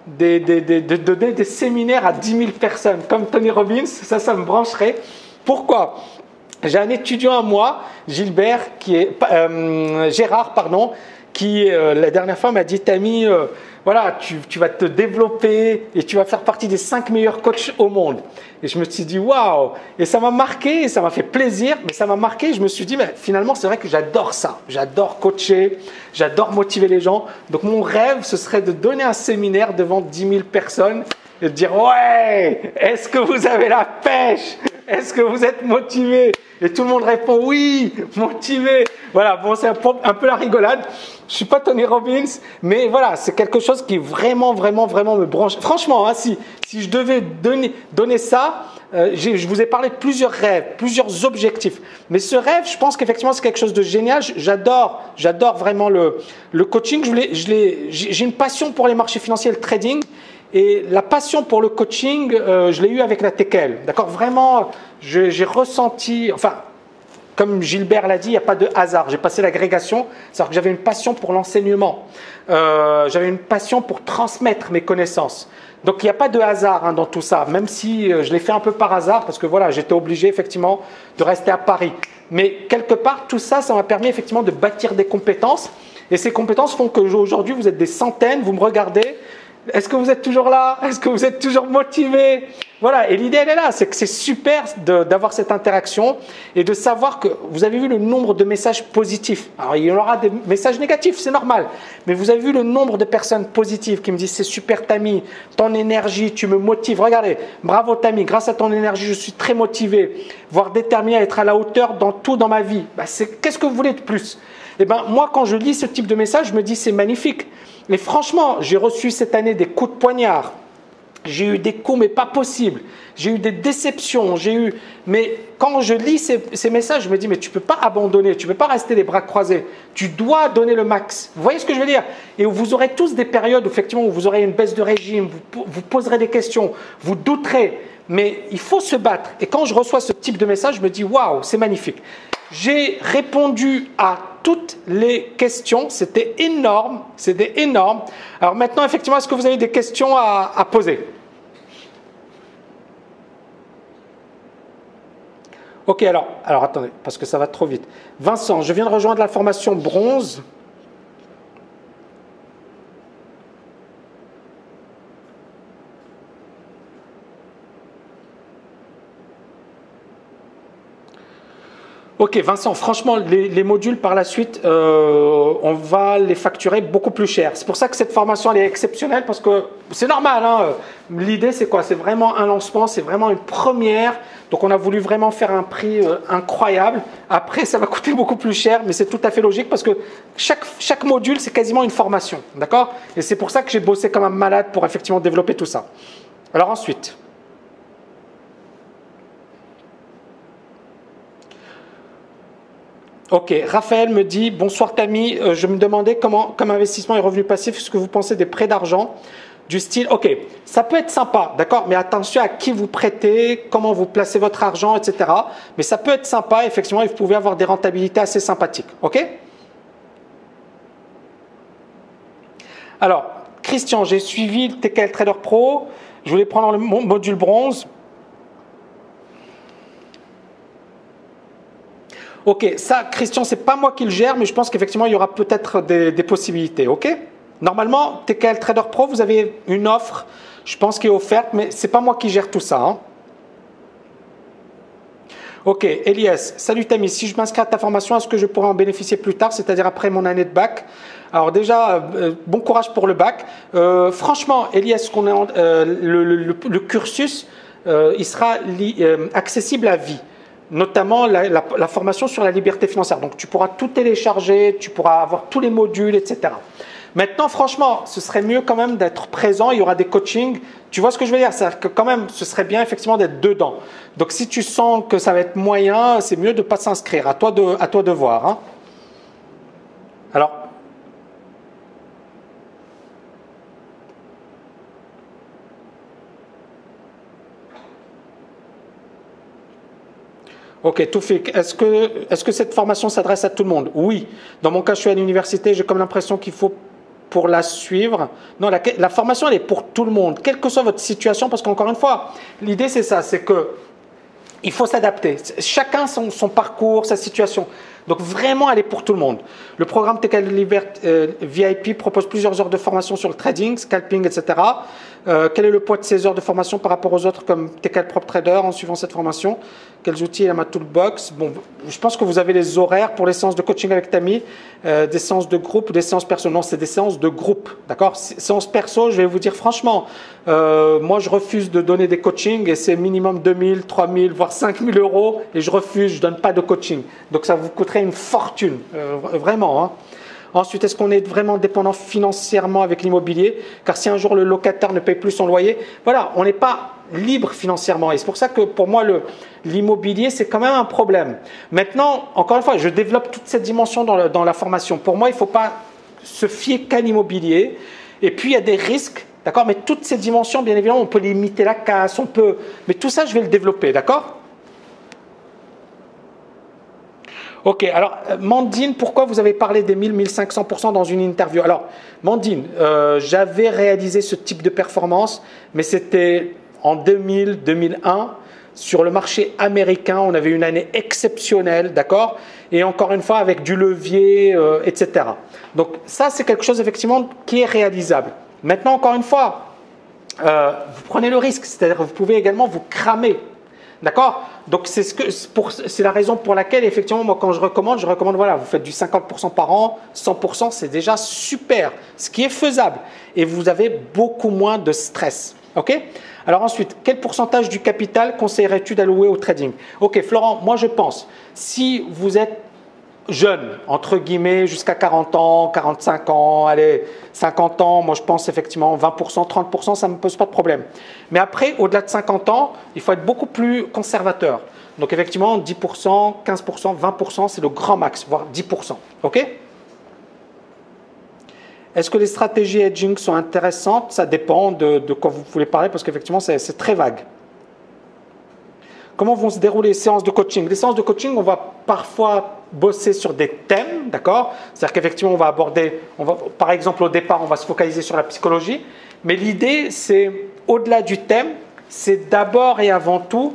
de donner des séminaires à 10 000 personnes comme Tony Robbins. Ça me brancherait. Pourquoi? J'ai un étudiant à moi, Gérard, qui la dernière fois m'a dit, Tammy, voilà, tu vas te développer et tu vas faire partie des 5 meilleurs coachs au monde. Et je me suis dit, waouh! Et ça m'a marqué, ça m'a fait plaisir, mais ça m'a marqué. Je me suis dit, mais finalement, c'est vrai que j'adore ça. J'adore coacher, j'adore motiver les gens. Donc, mon rêve, ce serait de donner un séminaire devant 10 000 personnes et de dire, ouais, est-ce que vous avez la pêche? Est-ce que vous êtes motivé? Et tout le monde répond oui, motivé. Voilà, bon, c'est un peu la rigolade. Je suis pas Tony Robbins, mais voilà, c'est quelque chose qui vraiment me branche. Franchement, hein, si je devais donner ça, je vous ai parlé de plusieurs rêves, plusieurs objectifs. Mais ce rêve, je pense qu'effectivement, c'est quelque chose de génial. J'adore vraiment le coaching. J'ai une passion pour les marchés financiers et le trading. Et la passion pour le coaching, je l'ai eu avec la TKL. D'accord? Vraiment, j'ai ressenti, enfin, comme Gilbert l'a dit, il n'y a pas de hasard. J'ai passé l'agrégation, c'est-à-dire que j'avais une passion pour l'enseignement. J'avais une passion pour transmettre mes connaissances. Donc, il n'y a pas de hasard hein, dans tout ça, même si je l'ai fait un peu par hasard, parce que voilà, j'étais obligé effectivement de rester à Paris. Mais quelque part, tout ça, ça m'a permis effectivement de bâtir des compétences. Et ces compétences font qu'aujourd'hui, vous êtes des centaines, vous me regardez. Est-ce que vous êtes toujours là? Est-ce que vous êtes toujours motivé? Voilà, et l'idée elle est là, c'est que c'est super d'avoir cette interaction et de savoir que vous avez vu le nombre de messages positifs. Alors il y aura des messages négatifs, c'est normal, mais vous avez vu le nombre de personnes positives qui me disent c'est super Tammy, ton énergie, tu me motives. Regardez, bravo Tammy, grâce à ton énergie, je suis très motivé, voire déterminé à être à la hauteur dans tout dans ma vie. Qu'est-ce que vous voulez de plus? Eh ben moi quand je lis ce type de message, je me dis c'est magnifique. Mais franchement, j'ai reçu cette année des coups de poignard. J'ai eu des coups, mais pas possible. J'ai eu des déceptions. Mais quand je lis ces messages, je me dis, mais tu ne peux pas abandonner, tu ne peux pas rester les bras croisés. Tu dois donner le max. Vous voyez ce que je veux dire? Et vous aurez tous des périodes effectivement, où vous aurez une baisse de régime, vous poserez des questions, vous douterez. Mais il faut se battre. Et quand je reçois ce type de message, je me dis, waouh, c'est magnifique. J'ai répondu à toutes les questions. C'était énorme. Alors maintenant, effectivement, est-ce que vous avez des questions à poser? Ok, alors attendez, parce que ça va trop vite. Vincent, je viens de rejoindre la formation bronze. Ok, Vincent, franchement, les modules par la suite, on va les facturer beaucoup plus cher. C'est pour ça que cette formation elle est exceptionnelle parce que c'est normal. Hein, l'idée, c'est quoi? C'est vraiment un lancement, c'est vraiment une première. Donc, on a voulu vraiment faire un prix incroyable. Après, ça va coûter beaucoup plus cher, mais c'est tout à fait logique parce que chaque module, c'est quasiment une formation. D'accord? Et c'est pour ça que j'ai bossé comme un malade pour effectivement développer tout ça. Alors ensuite… Ok, Raphaël me dit, bonsoir Tammy, je me demandais comment, comme investissement et revenu passif, ce que vous pensez des prêts d'argent du style, ok, ça peut être sympa, d'accord, mais attention à qui vous prêtez, comment vous placez votre argent, etc. Mais ça peut être sympa, effectivement, et vous pouvez avoir des rentabilités assez sympathiques, ok? Alors, Christian, j'ai suivi le TKL Trader Pro, je voulais prendre le module bronze. Ok, ça, Christian, c'est pas moi qui le gère, mais je pense qu'effectivement, il y aura peut-être des possibilités, ok? Normalement, TKL Trader Pro, vous avez une offre, je pense, qui est offerte, mais c'est pas moi qui gère tout ça. Hein. Ok, Elias, salut Tammy, si je m'inscris à ta formation, est-ce que je pourrais en bénéficier plus tard, c'est-à-dire après mon année de bac? Alors déjà, bon courage pour le bac. Franchement, Elias, le cursus, il sera accessible à vie. Notamment la formation sur la liberté financière. Donc, tu pourras tout télécharger, tu pourras avoir tous les modules, etc. Maintenant, franchement, ce serait mieux quand même d'être présent. Il y aura des coachings. Tu vois ce que je veux dire? C'est-à-dire que quand même, ce serait bien effectivement d'être dedans. Donc, si tu sens que ça va être moyen, c'est mieux de ne pas s'inscrire. À toi de voir. Hein. Alors, ok, Toufik, est-ce que cette formation s'adresse à tout le monde? Oui. Dans mon cas, je suis à l'université, j'ai comme l'impression qu'il faut pour la suivre. Non, la formation, elle est pour tout le monde, quelle que soit votre situation, parce qu'encore une fois, l'idée c'est ça, c'est que il faut s'adapter. Chacun son parcours, sa situation. Donc vraiment, elle est pour tout le monde. Le programme TKL VIP propose plusieurs heures de formation sur le trading, scalping, etc. Quel est le poids de ces heures de formation par rapport aux autres comme TKL Prop Trader en suivant cette formation? Quels outils il y a ma toolbox? Bon, je pense que vous avez les horaires pour les séances de coaching avec Tammy, des séances de groupe ou des séances perso. Non, c'est des séances de groupe, d'accord? Séances perso, je vais vous dire franchement, moi je refuse de donner des coachings et c'est minimum 2000, 3000, voire 5000 euros et je refuse, je donne pas de coaching. Donc ça vous coûterait une fortune, vraiment. Hein. Ensuite, est-ce qu'on est vraiment dépendant financièrement avec l'immobilier? Car si un jour le locataire ne paye plus son loyer, voilà, on n'est pas libre financièrement. Et c'est pour ça que pour moi, l'immobilier, c'est quand même un problème. Maintenant, encore une fois, je développe toute cette dimension dans la formation. Pour moi, il ne faut pas se fier qu'à l'immobilier. Et puis, il y a des risques, d'accord? Mais toutes ces dimensions, bien évidemment, on peut limiter la casse, on peut… Mais tout ça, je vais le développer, d'accord? Ok, alors Mandine, pourquoi vous avez parlé des 1000-1500% dans une interview? Alors, Mandine, j'avais réalisé ce type de performance, mais c'était en 2000-2001. Sur le marché américain, on avait une année exceptionnelle, d'accord? Et encore une fois, avec du levier, etc. Donc ça, c'est quelque chose effectivement qui est réalisable. Maintenant, encore une fois, vous prenez le risque, c'est-à-dire que vous pouvez également vous cramer. D'accord? Donc, c'est la raison pour laquelle, effectivement, moi, quand je recommande, voilà, vous faites du 50% par an, 100%, c'est déjà super, ce qui est faisable. Et vous avez beaucoup moins de stress. OK? Alors ensuite, quel pourcentage du capital conseillerais-tu d'allouer au trading? OK, Florent, moi, je pense, si vous êtes jeune, entre guillemets, jusqu'à 40 ans, 45 ans, allez, 50 ans, moi je pense effectivement 20%, 30%, ça ne me pose pas de problème. Mais après, au-delà de 50 ans, il faut être beaucoup plus conservateur. Donc effectivement, 10%, 15%, 20%, c'est le grand max, voire 10%. OK? Est-ce que les stratégies hedging sont intéressantes? Ça dépend de quoi vous voulez parler, parce qu'effectivement, c'est très vague. Comment vont se dérouler les séances de coaching? Les séances de coaching, on va parfois bosser sur des thèmes, d'accord? C'est-à-dire qu'effectivement, on va aborder, par exemple, au départ, on va se focaliser sur la psychologie. Mais l'idée, c'est, au-delà du thème, c'est d'abord et avant tout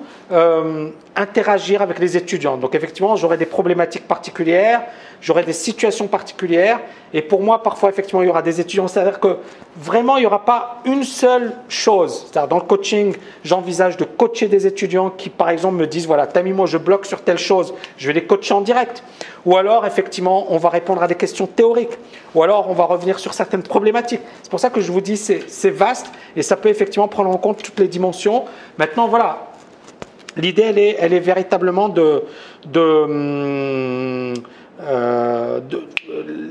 interagir avec les étudiants. Donc effectivement, j'aurai des problématiques particulières, j'aurai des situations particulières. Et pour moi, parfois, effectivement, il y aura des étudiants. C'est-à-dire que vraiment, il n'y aura pas une seule chose. C'est-à-dire dans le coaching, j'envisage de coacher des étudiants qui, par exemple, me disent, voilà, Tammy, moi, je bloque sur telle chose. Je vais les coacher en direct. Ou alors, effectivement, on va répondre à des questions théoriques. Ou alors, on va revenir sur certaines problématiques. C'est pour ça que je vous dis, c'est vaste et ça peut effectivement prendre en compte toutes les dimensions. Maintenant, voilà. L'idée, elle est véritablement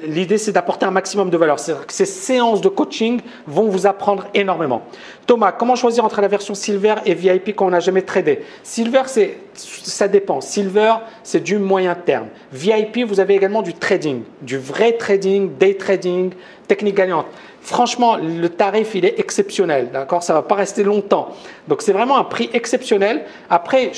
l'idée, c'est d'apporter un maximum de valeur. C'est-à-dire que ces séances de coaching vont vous apprendre énormément. Thomas, comment choisir entre la version Silver et VIP quand on n'a jamais tradé? Silver, ça dépend. Silver, c'est du moyen terme. VIP, vous avez également du trading, du vrai trading, day trading, technique gagnante. Franchement, le tarif, il est exceptionnel, d'accord? Ça ne va pas rester longtemps. Donc, c'est vraiment un prix exceptionnel. Après,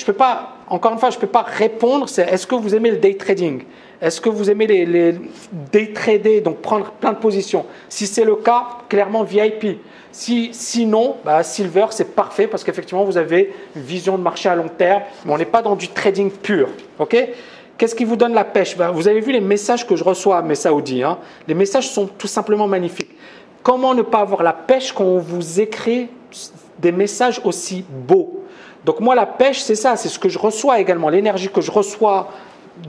encore une fois, je ne peux pas répondre. Est-ce que vous aimez le day trading? Est-ce que vous aimez les day trader, donc prendre plein de positions? Si c'est le cas, clairement VIP. Sinon, Silver, c'est parfait parce qu'effectivement, vous avez une vision de marché à long terme, mais on n'est pas dans du trading pur. OK? Qu'est-ce qui vous donne la pêche? Vous avez vu les messages que je reçois, mes saoudis. Hein? Les messages sont tout simplement magnifiques. Comment ne pas avoir la pêche quand on vous écrit des messages aussi beaux? Donc moi, la pêche, c'est ça, c'est ce que je reçois également, l'énergie que je reçois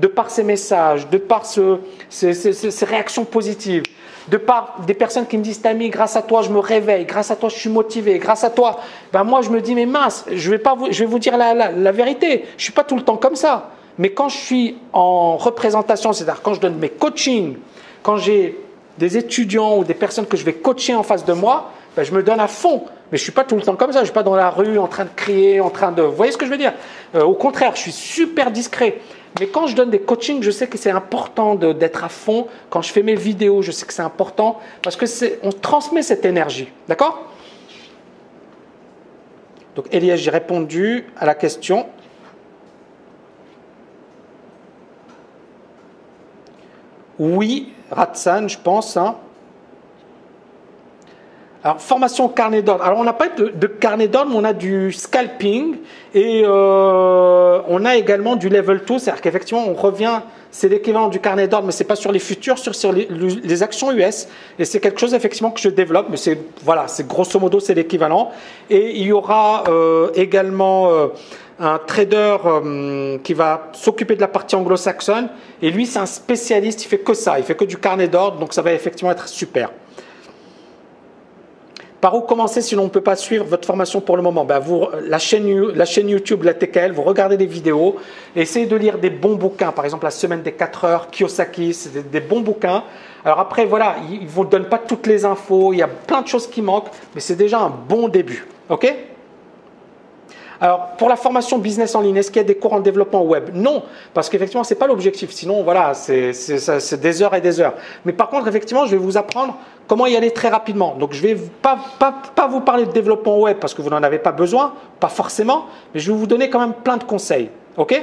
de par ces messages, de par ces réactions positives, de par des personnes qui me disent « Tammy, grâce à toi, je me réveille, grâce à toi, je suis motivé, grâce à toi… » moi, je me dis « Mais mince, je vais vous dire la vérité, je ne suis pas tout le temps comme ça. » Mais quand je suis en représentation, c'est-à-dire quand je donne mes coachings, quand j'ai des étudiants ou des personnes que je vais coacher en face de moi, ben, je me donne à fond. Mais je ne suis pas tout le temps comme ça, je ne suis pas dans la rue en train de crier, en train de… Vous voyez ce que je veux dire? Au contraire, je suis super discret. Mais quand je donne des coachings, je sais que c'est important d'être à fond. Quand je fais mes vidéos, je sais que c'est important parce que on transmet cette énergie. D'accord? Donc, Elias, j'ai répondu à la question. Oui, Ratsan, je pense. Hein. Alors, formation carnet d'ordre. Alors, on n'a pas de carnet d'ordre, mais on a du scalping et on a également du level 2. C'est-à-dire qu'effectivement, on revient, c'est l'équivalent du carnet d'ordre, mais ce n'est pas sur les futurs, sur les actions US. Et c'est quelque chose, effectivement, que je développe. Mais c'est, voilà, c'est grosso modo, c'est l'équivalent. Et il y aura également un trader qui va s'occuper de la partie anglo-saxonne. Et lui, c'est un spécialiste, il fait que ça. Il fait que du carnet d'ordre. Donc, ça va effectivement être super. Par où commencer si l'on ne peut pas suivre votre formation pour le moment? Ben la chaîne YouTube, la TKL, vous regardez des vidéos, essayez de lire des bons bouquins, par exemple La Semaine des 4 heures, Kiyosaki, c'est des bons bouquins. Alors après, voilà, ils ne vous donnent pas toutes les infos, il y a plein de choses qui manquent, mais c'est déjà un bon début. Ok? Alors, pour la formation business en ligne, est-ce qu'il y a des cours en développement web? Non, parce qu'effectivement, ce n'est pas l'objectif. Sinon, voilà, c'est des heures et des heures. Mais par contre, effectivement, je vais vous apprendre comment y aller très rapidement. Donc, je ne vais pas vous parler de développement web parce que vous n'en avez pas besoin, pas forcément, mais je vais vous donner quand même plein de conseils. OK?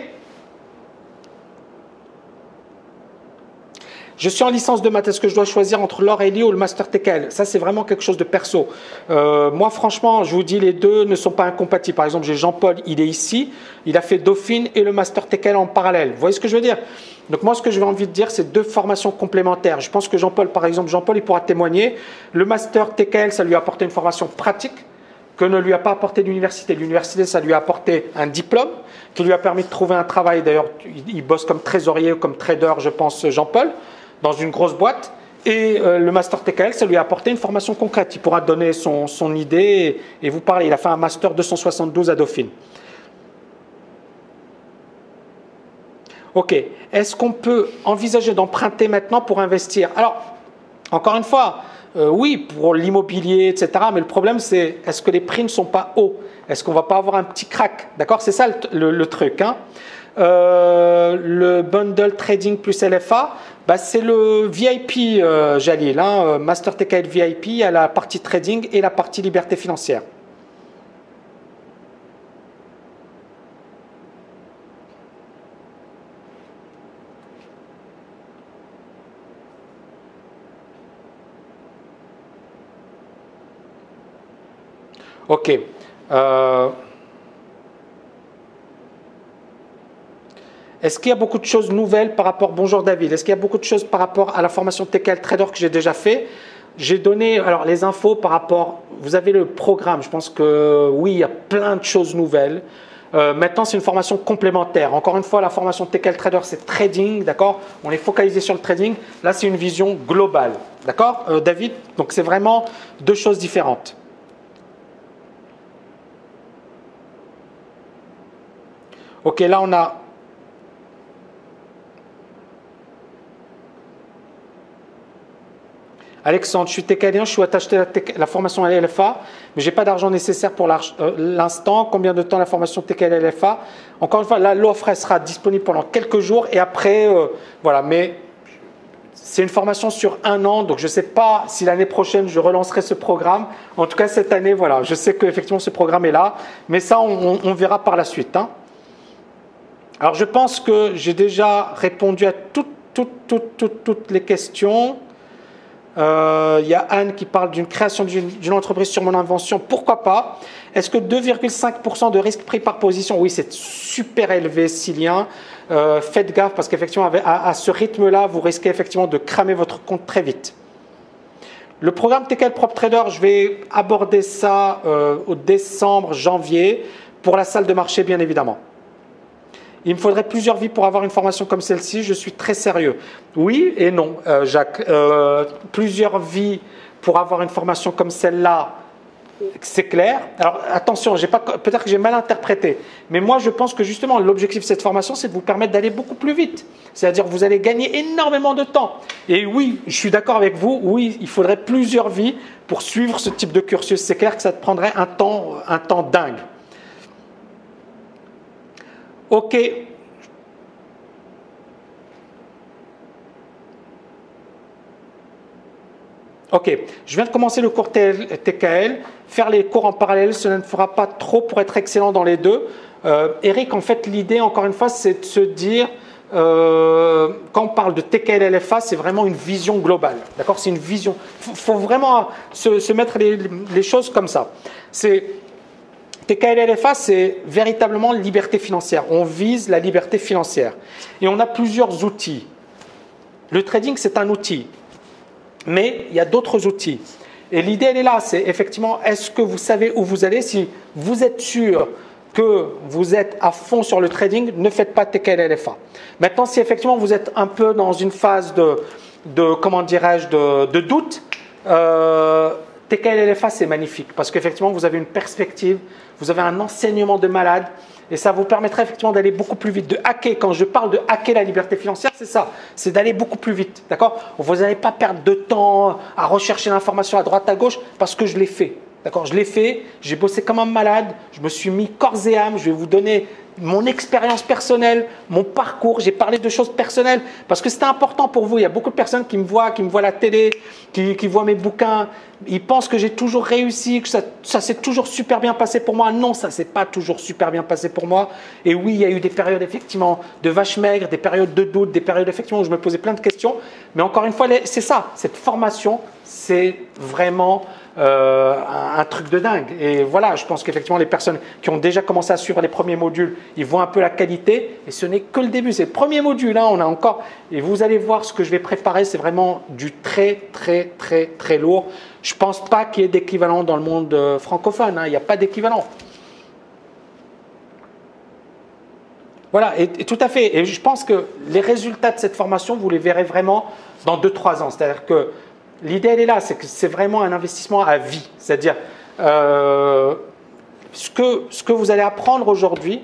Je suis en licence de maths, est-ce que je dois choisir entre l'Aurélie ou le Master TKL? Ça, c'est vraiment quelque chose de perso. Moi, franchement, je vous dis, les deux ne sont pas incompatibles. Par exemple, j'ai Jean-Paul, il est ici, il a fait Dauphine et le Master TKL en parallèle. Vous voyez ce que je veux dire? Donc moi, ce que j'ai envie de dire, c'est deux formations complémentaires. Je pense que Jean-Paul, par exemple, Jean-Paul, il pourra témoigner. Le Master TKL, ça lui a apporté une formation pratique que ne lui a pas apporté l'université. L'université, ça lui a apporté un diplôme qui lui a permis de trouver un travail. D'ailleurs, il bosse comme trésorier ou comme trader, je pense, Jean-Paul, dans une grosse boîte. Et le Master TKL, ça lui a apporté une formation concrète. Il pourra donner son idée et vous parler. Il a fait un Master 272 à Dauphine. Ok. Est-ce qu'on peut envisager d'emprunter maintenant pour investir? Alors, encore une fois, oui, pour l'immobilier, etc. Mais le problème, c'est est-ce que les prix ne sont pas hauts? Est-ce qu'on ne va pas avoir un petit crack? D'accord? C'est ça le truc. Hein. Le bundle trading plus LFA, bah, c'est le VIP, Jalil. Hein, Master TKL VIP, il y a la partie trading et la partie liberté financière. Ok. Est-ce qu'il y a beaucoup de choses nouvelles par rapport… Bonjour David. Est-ce qu'il y a beaucoup de choses par rapport à la formation TKL Trader que j'ai déjà fait? J'ai donné alors, les infos par rapport… Vous avez le programme. Je pense que oui, il y a plein de choses nouvelles. Maintenant, c'est une formation complémentaire. Encore une fois, la formation TKL Trader, c'est trading, d'accord? On est focalisé sur le trading. Là, c'est une vision globale, d'accord, David? Donc, c'est vraiment deux choses différentes. Ok, là, on a… Alexandre, je suis TKLien, je souhaite acheter la formation à LFA, mais je n'ai pas d'argent nécessaire pour l'instant. Combien de temps la formation TKL LFA? Encore une fois, là, l'offre sera disponible pendant quelques jours et après, voilà. Mais c'est une formation sur 1 an, donc je ne sais pas si l'année prochaine, je relancerai ce programme. En tout cas, cette année, voilà, je sais qu'effectivement, ce programme est là, mais ça, on verra par la suite. Hein. Alors, je pense que j'ai déjà répondu à toutes les questions. Il y a Anne qui parle d'une création d'une entreprise sur mon invention. Pourquoi pas? Est-ce que 2,5% de risque pris par position? Oui, c'est super élevé, Cilien. Faites gaffe parce qu'effectivement, à ce rythme-là, vous risquez effectivement de cramer votre compte très vite. Le programme TKL Prop Trader, je vais aborder ça au décembre, janvier, pour la salle de marché, bien évidemment. Il me faudrait plusieurs vies pour avoir une formation comme celle-ci. Je suis très sérieux. Oui et non, Jacques. Plusieurs vies pour avoir une formation comme celle-là, C'est clair. Alors attention, peut-être que j'ai mal interprété, mais moi je pense que justement l'objectif de cette formation, c'est de vous permettre d'aller beaucoup plus vite. C'est-à-dire que vous allez gagner énormément de temps. Et oui, je suis d'accord avec vous, oui, il faudrait plusieurs vies pour suivre ce type de cursus. C'est clair que ça te prendrait un temps dingue. Ok. Ok, je viens de commencer le cours TKL. Faire les cours en parallèle, cela ne fera pas trop pour être excellent dans les deux. Eric, en fait, l'idée, encore une fois, c'est de se dire, quand on parle de TKL LFA, c'est vraiment une vision globale. D'accord? C'est une vision. Il faut vraiment se mettre les choses comme ça. TKL LFA, c'est véritablement liberté financière. On vise la liberté financière. Et on a plusieurs outils. Le trading, c'est un outil. Mais il y a d'autres outils. Et l'idée, elle est là. C'est effectivement, est-ce que vous savez où vous allez? Si vous êtes sûr que vous êtes à fond sur le trading, ne faites pas TKL LFA. Maintenant, si effectivement vous êtes un peu dans une phase comment dirais-je, de doute, TKL LFA, c'est magnifique parce qu'effectivement, vous avez une perspective, vous avez un enseignement de malade et ça vous permettrait effectivement d'aller beaucoup plus vite, de hacker. Quand je parle de hacker la liberté financière, c'est ça, c'est d'aller beaucoup plus vite, d'accord? Vous n'allez pas perdre de temps à rechercher l'information à droite, à gauche parce que je l'ai fait. D'accord, je l'ai fait, j'ai bossé comme un malade, je me suis mis corps et âme, je vais vous donner mon expérience personnelle, mon parcours, j'ai parlé de choses personnelles parce que c'était important pour vous. Il y a beaucoup de personnes qui me voient à la télé, qui voient mes bouquins, ils pensent que j'ai toujours réussi, que ça s'est toujours super bien passé pour moi. Non, ça ne s'est pas toujours super bien passé pour moi. Et oui, il y a eu des périodes effectivement de vache maigre, des périodes de doute, des périodes effectivement où je me posais plein de questions. Mais encore une fois, c'est ça, cette formation, c'est vraiment un truc de dingue. Et voilà, je pense qu'effectivement, les personnes qui ont déjà commencé à suivre les premiers modules, ils voient un peu la qualité. Et ce n'est que le début. C'est le premier module. Hein, on a encore. Et vous allez voir ce que je vais préparer. C'est vraiment du très, très, très, très lourd. Je ne pense pas qu'il y ait d'équivalent dans le monde francophone. Hein, il n'y a pas d'équivalent. Voilà, et tout à fait. Et je pense que les résultats de cette formation, vous les verrez vraiment dans 2-3 ans. C'est-à-dire que l'idée, elle est là, c'est que c'est vraiment un investissement à vie. C'est-à-dire, ce que vous allez apprendre aujourd'hui,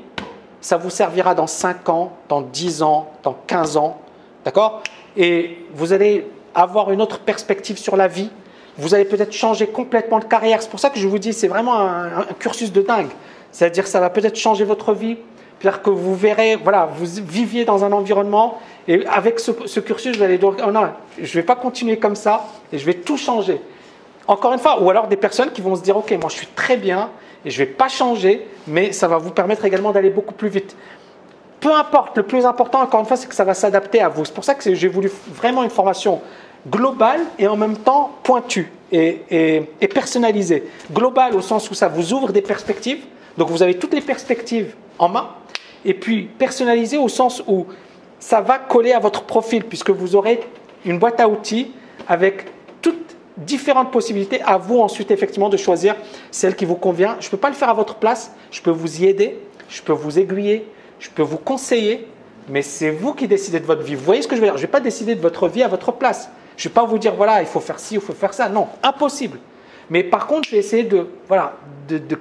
ça vous servira dans 5 ans, dans 10 ans, dans 15 ans. D'accord? Et vous allez avoir une autre perspective sur la vie. Vous allez peut-être changer complètement de carrière. C'est pour ça que je vous dis, c'est vraiment un cursus de dingue. C'est-à-dire que ça va peut-être changer votre vie. C'est-à-dire que vous verrez, voilà, vous viviez dans un environnement et avec ce cursus, vous allez dire, oh non, je ne vais pas continuer comme ça et je vais tout changer. Encore une fois, ou alors des personnes qui vont se dire, ok, moi je suis très bien et je ne vais pas changer, mais ça va vous permettre également d'aller beaucoup plus vite. Peu importe, le plus important, encore une fois, c'est que ça va s'adapter à vous. C'est pour ça que j'ai voulu vraiment une formation globale et en même temps pointue et personnalisée. Globale au sens où ça vous ouvre des perspectives, donc vous avez toutes les perspectives en main. Et puis personnalisé au sens où ça va coller à votre profil puisque vous aurez une boîte à outils avec toutes différentes possibilités à vous ensuite effectivement de choisir celle qui vous convient. Je ne peux pas le faire à votre place, je peux vous y aider, je peux vous aiguiller, je peux vous conseiller, mais c'est vous qui décidez de votre vie. Vous voyez ce que je veux dire? Je ne vais pas décider de votre vie à votre place. Je ne vais pas vous dire voilà, il faut faire ci, il faut faire ça. Non, impossible. Mais par contre, je vais essayer de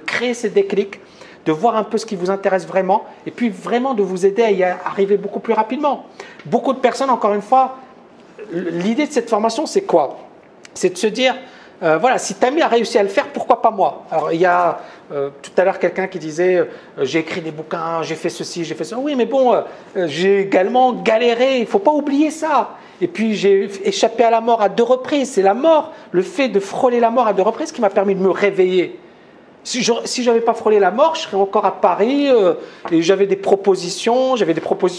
créer ces déclics, de voir un peu ce qui vous intéresse vraiment et puis vraiment de vous aider à y arriver beaucoup plus rapidement. Beaucoup de personnes, encore une fois, l'idée de cette formation, c'est quoi? C'est de se dire, voilà, si Tammy a réussi à le faire, pourquoi pas moi? Alors, il y a tout à l'heure quelqu'un qui disait, j'ai écrit des bouquins, j'ai fait ceci, j'ai fait ça. Oui, mais bon, j'ai également galéré, il ne faut pas oublier ça. Et puis, j'ai échappé à la mort à 2 reprises. C'est la mort, le fait de frôler la mort à 2 reprises qui m'a permis de me réveiller. Si je n'avais pas frôlé la mort, je serais encore à Paris et j'avais des propositions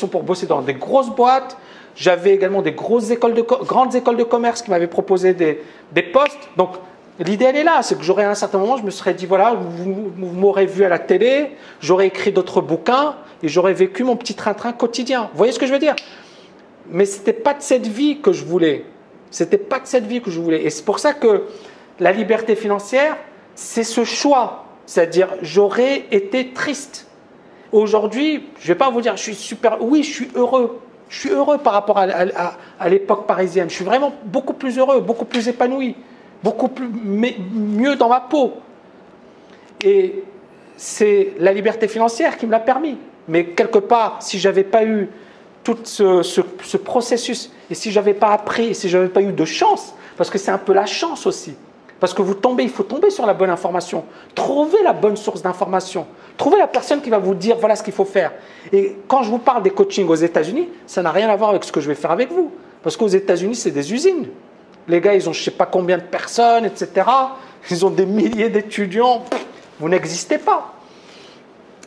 pour bosser dans des grosses boîtes. J'avais également des grandes écoles de commerce qui m'avaient proposé des postes. Donc, l'idée, elle est là. C'est que j'aurais à un certain moment, je me serais dit, voilà, vous m'aurez vu à la télé, j'aurais écrit d'autres bouquins et j'aurais vécu mon petit train-train quotidien. Vous voyez ce que je veux dire? Mais ce n'était pas de cette vie que je voulais. C'était pas de cette vie que je voulais. Et c'est pour ça que la liberté financière, c'est ce choix. C'est-à-dire, j'aurais été triste. Aujourd'hui, je ne vais pas vous dire, je suis super. Oui, je suis heureux. Je suis heureux par rapport à l'époque parisienne. Je suis vraiment beaucoup plus heureux, beaucoup plus épanoui, beaucoup mieux dans ma peau. Et c'est la liberté financière qui me l'a permis. Mais quelque part, si je n'avais pas eu tout ce processus, et si je n'avais pas appris, et si je n'avais pas eu de chance, parce que c'est un peu la chance aussi, parce que il faut tomber sur la bonne information, trouver la bonne source d'information, trouver la personne qui va vous dire voilà ce qu'il faut faire. Et quand je vous parle des coachings aux États-Unis, ça n'a rien à voir avec ce que je vais faire avec vous, parce qu'aux États-Unis, c'est des usines. Les gars, ils ont je ne sais pas combien de personnes, etc. Ils ont des milliers d'étudiants. Vous n'existez pas.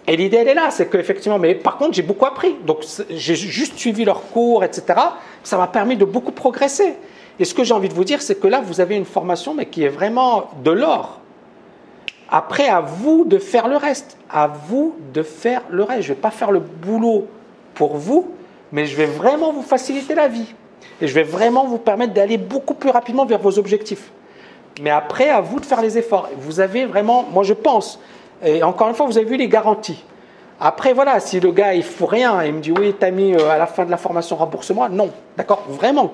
Et l'idée, elle est là, c'est qu'effectivement, mais par contre, j'ai beaucoup appris. Donc, j'ai juste suivi leurs cours, etc. Ça m'a permis de beaucoup progresser. Et ce que j'ai envie de vous dire, c'est que là, vous avez une formation, mais qui est vraiment de l'or. Après, à vous de faire le reste. À vous de faire le reste. Je ne vais pas faire le boulot pour vous, mais je vais vraiment vous faciliter la vie. Et je vais vraiment vous permettre d'aller beaucoup plus rapidement vers vos objectifs. Mais après, à vous de faire les efforts. Vous avez vraiment, moi je pense, et encore une fois, vous avez vu les garanties. Après, voilà, si le gars, il ne fout rien, il me dit, oui, t'as mis à la fin de la formation, rembourse-moi. Non, d'accord, vraiment,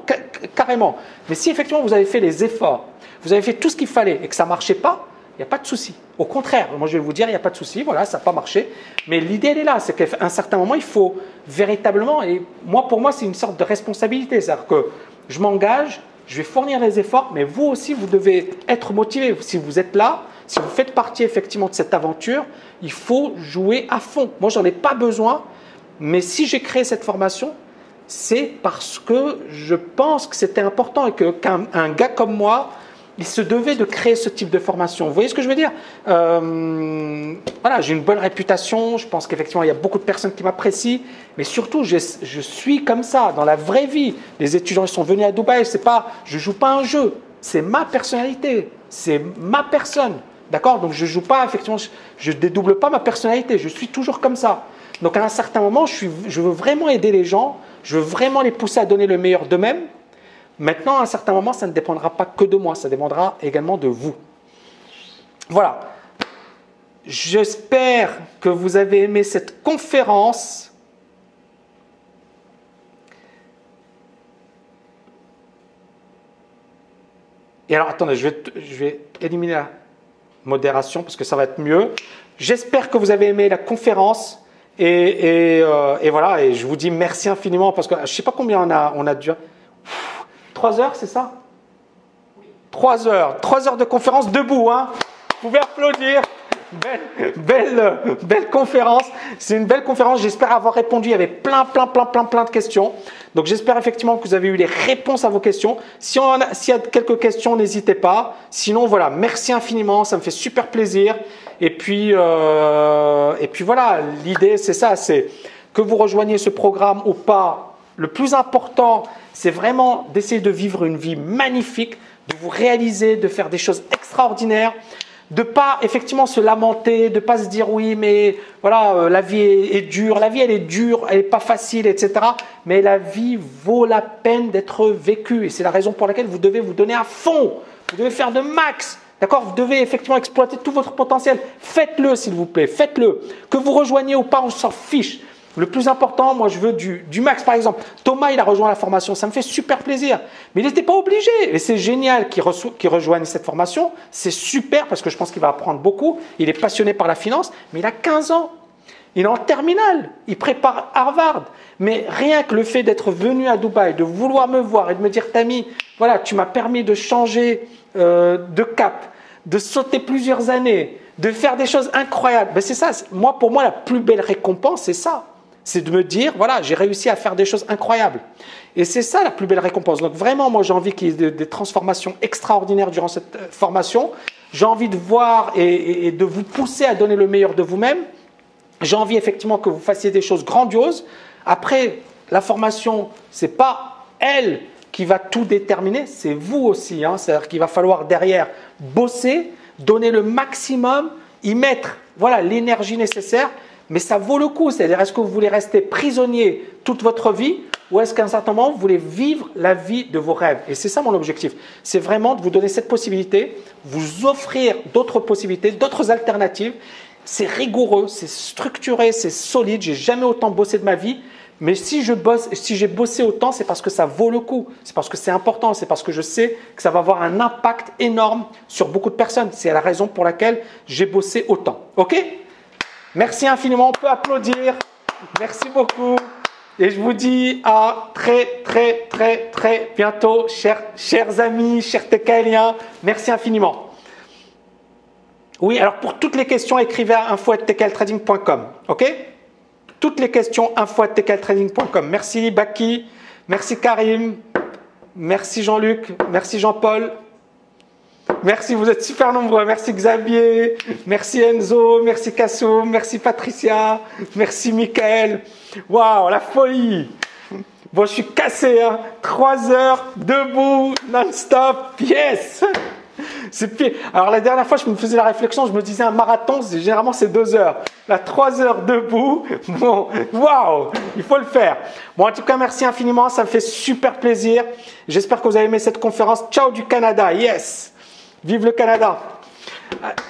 carrément. Mais si effectivement, vous avez fait les efforts, vous avez fait tout ce qu'il fallait et que ça ne marchait pas, il n'y a pas de souci. Au contraire, moi, je vais vous dire, il n'y a pas de souci, voilà, ça n'a pas marché. Mais l'idée, elle est là, c'est qu'à un certain moment, il faut véritablement, et moi, pour moi, c'est une sorte de responsabilité. C'est-à-dire que je m'engage, je vais fournir les efforts, mais vous aussi, vous devez être motivé. Si vous êtes là, si vous faites partie effectivement de cette aventure, il faut jouer à fond. Moi, j'en ai pas besoin, mais si j'ai créé cette formation, c'est parce que je pense que c'était important et qu'un gars comme moi, il se devait de créer ce type de formation. Vous voyez ce que je veux dire? Voilà, j'ai une bonne réputation, je pense qu'effectivement, il y a beaucoup de personnes qui m'apprécient, mais surtout, je suis comme ça, dans la vraie vie. Les étudiants, ils sont venus à Dubaï, je ne joue pas un jeu, c'est ma personnalité, c'est ma personne. D'accord? Donc, je ne joue pas, effectivement, je ne dédouble pas ma personnalité, je suis toujours comme ça. Donc, à un certain moment, je veux vraiment aider les gens, je veux vraiment les pousser à donner le meilleur d'eux-mêmes. Maintenant, à un certain moment, ça ne dépendra pas que de moi, ça dépendra également de vous. Voilà. J'espère que vous avez aimé cette conférence. Et alors, attendez, je vais éliminer la modération parce que ça va être mieux. J'espère que vous avez aimé la conférence. Et voilà, et je vous dis merci infiniment parce que je ne sais pas combien on a dû... 3 heures, c'est ça? 3 heures. 3 heures de conférence debout, hein. Vous pouvez applaudir. Belle conférence. C'est une belle conférence. J'espère avoir répondu. Il y avait plein de questions. Donc, j'espère effectivement que vous avez eu les réponses à vos questions. S'il y a quelques questions, n'hésitez pas. Sinon, voilà, merci infiniment. Ça me fait super plaisir. Et puis voilà, l'idée, c'est ça. C'est que vous rejoigniez ce programme ou pas. Le plus important, c'est vraiment d'essayer de vivre une vie magnifique, de vous réaliser, de faire des choses extraordinaires, de ne pas effectivement se lamenter, de ne pas se dire oui, mais voilà, la vie est dure, la vie elle est dure, elle n'est pas facile, etc. Mais la vie vaut la peine d'être vécue et c'est la raison pour laquelle vous devez vous donner à fond, vous devez faire de max. D'accord? Vous devez effectivement exploiter tout votre potentiel. Faites-le, s'il vous plaît, faites-le. Que vous rejoigniez ou pas, on s'en fiche. Le plus important, moi, je veux du max. Par exemple, Thomas, il a rejoint la formation. Ça me fait super plaisir. Mais il n'était pas obligé. Et c'est génial qu'il rejoigne cette formation. C'est super parce que je pense qu'il va apprendre beaucoup. Il est passionné par la finance, mais il a 15 ans. Il est en terminale. Il prépare Harvard. Mais rien que le fait d'être venu à Dubaï, de vouloir me voir et de me dire, Tammy, voilà, tu m'as permis de changer de cap, de sauter plusieurs années, de faire des choses incroyables. Ben c'est ça. Pour moi, la plus belle récompense, c'est ça. C'est de me dire, voilà, j'ai réussi à faire des choses incroyables. Et c'est ça la plus belle récompense. Donc vraiment, moi, j'ai envie qu'il y ait des transformations extraordinaires durant cette formation. J'ai envie de voir et de vous pousser à donner le meilleur de vous-même. J'ai envie effectivement que vous fassiez des choses grandioses. Après, la formation, ce n'est pas elle qui va tout déterminer, c'est vous aussi. Hein. C'est-à-dire qu'il va falloir derrière bosser, donner le maximum, y mettre voilà, l'énergie nécessaire. Mais ça vaut le coup, c'est-à-dire est-ce que vous voulez rester prisonnier toute votre vie ou est-ce qu'à un certain moment, vous voulez vivre la vie de vos rêves? Et c'est ça mon objectif, c'est vraiment de vous donner cette possibilité, vous offrir d'autres possibilités, d'autres alternatives. C'est rigoureux, c'est structuré, c'est solide, j'ai jamais autant bossé de ma vie Mais si j'ai bossé autant, c'est parce que ça vaut le coup. C'est parce que c'est important. C'est parce que je sais que ça va avoir un impact énorme sur beaucoup de personnes. C'est la raison pour laquelle j'ai bossé autant. OK? Merci infiniment. On peut applaudir. Merci beaucoup. Et je vous dis à très bientôt, chers amis, chers TKLiens. Merci infiniment. Oui, alors pour toutes les questions, écrivez à info@tkltrading.com. OK? Toutes les questions, info@tkltrading.com. Merci Baki, merci Karim, merci Jean-Luc, merci Jean-Paul. Merci, vous êtes super nombreux. Merci Xavier, merci Enzo, merci Kassoum, merci Patricia, merci Michael. Waouh, la folie! Bon, je suis cassé, hein. 3 heures debout, non-stop, yes! C'est pire. Alors la dernière fois, je me faisais la réflexion, je me disais un marathon, généralement c'est 2 heures. Là, 3 heures debout, bon, waouh, il faut le faire. Bon, en tout cas, merci infiniment, ça me fait super plaisir. J'espère que vous avez aimé cette conférence. Ciao du Canada, yes! Vive le Canada!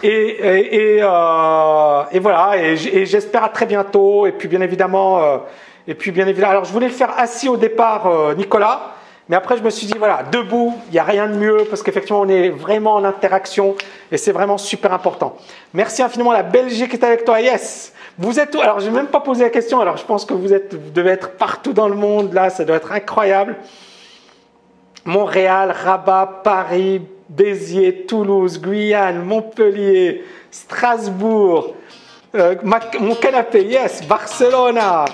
Et voilà, et j'espère à très bientôt. Et puis bien évidemment, alors je voulais le faire assis au départ, Nicolas. Mais après, je me suis dit, voilà, debout, il n'y a rien de mieux parce qu'effectivement, on est vraiment en interaction et c'est vraiment super important. Merci infiniment. La Belgique est avec toi. Yes! Vous êtes où? Alors, je n'ai même pas posé la question. Alors, je pense que vous devez être partout dans le monde. Là, ça doit être incroyable. Montréal, Rabat, Paris, Béziers, Toulouse, Guyane, Montpellier, Strasbourg, mon canapé, yes! Barcelona,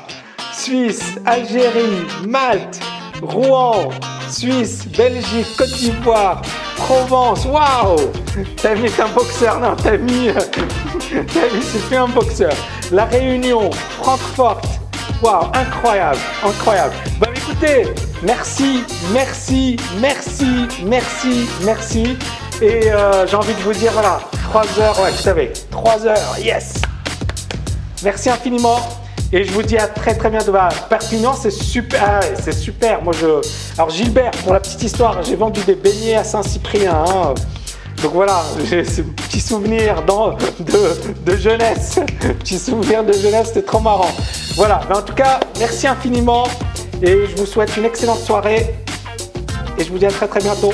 Suisse, Algérie, Malte, Rouen, Suisse, Belgique, Côte d'Ivoire, Provence, waouh! T'as mis un boxeur, non, t'as mis c'est plus un boxeur. La Réunion, Francfort, waouh, incroyable, incroyable. Bah écoutez, merci. Et j'ai envie de vous dire, voilà, 3 heures, ouais, vous savez, 3 heures, yes! Merci infiniment. Et je vous dis à très bientôt. Bah, Perpignan, c'est super. Ah, ouais, c'est super. Alors Gilbert, pour la petite histoire, j'ai vendu des beignets à Saint-Cyprien. Hein. Donc voilà, j'ai ce petit souvenir de jeunesse. Petit souvenir de jeunesse, c'était trop marrant. Voilà. Mais en tout cas, merci infiniment. Et je vous souhaite une excellente soirée. Et je vous dis à très bientôt.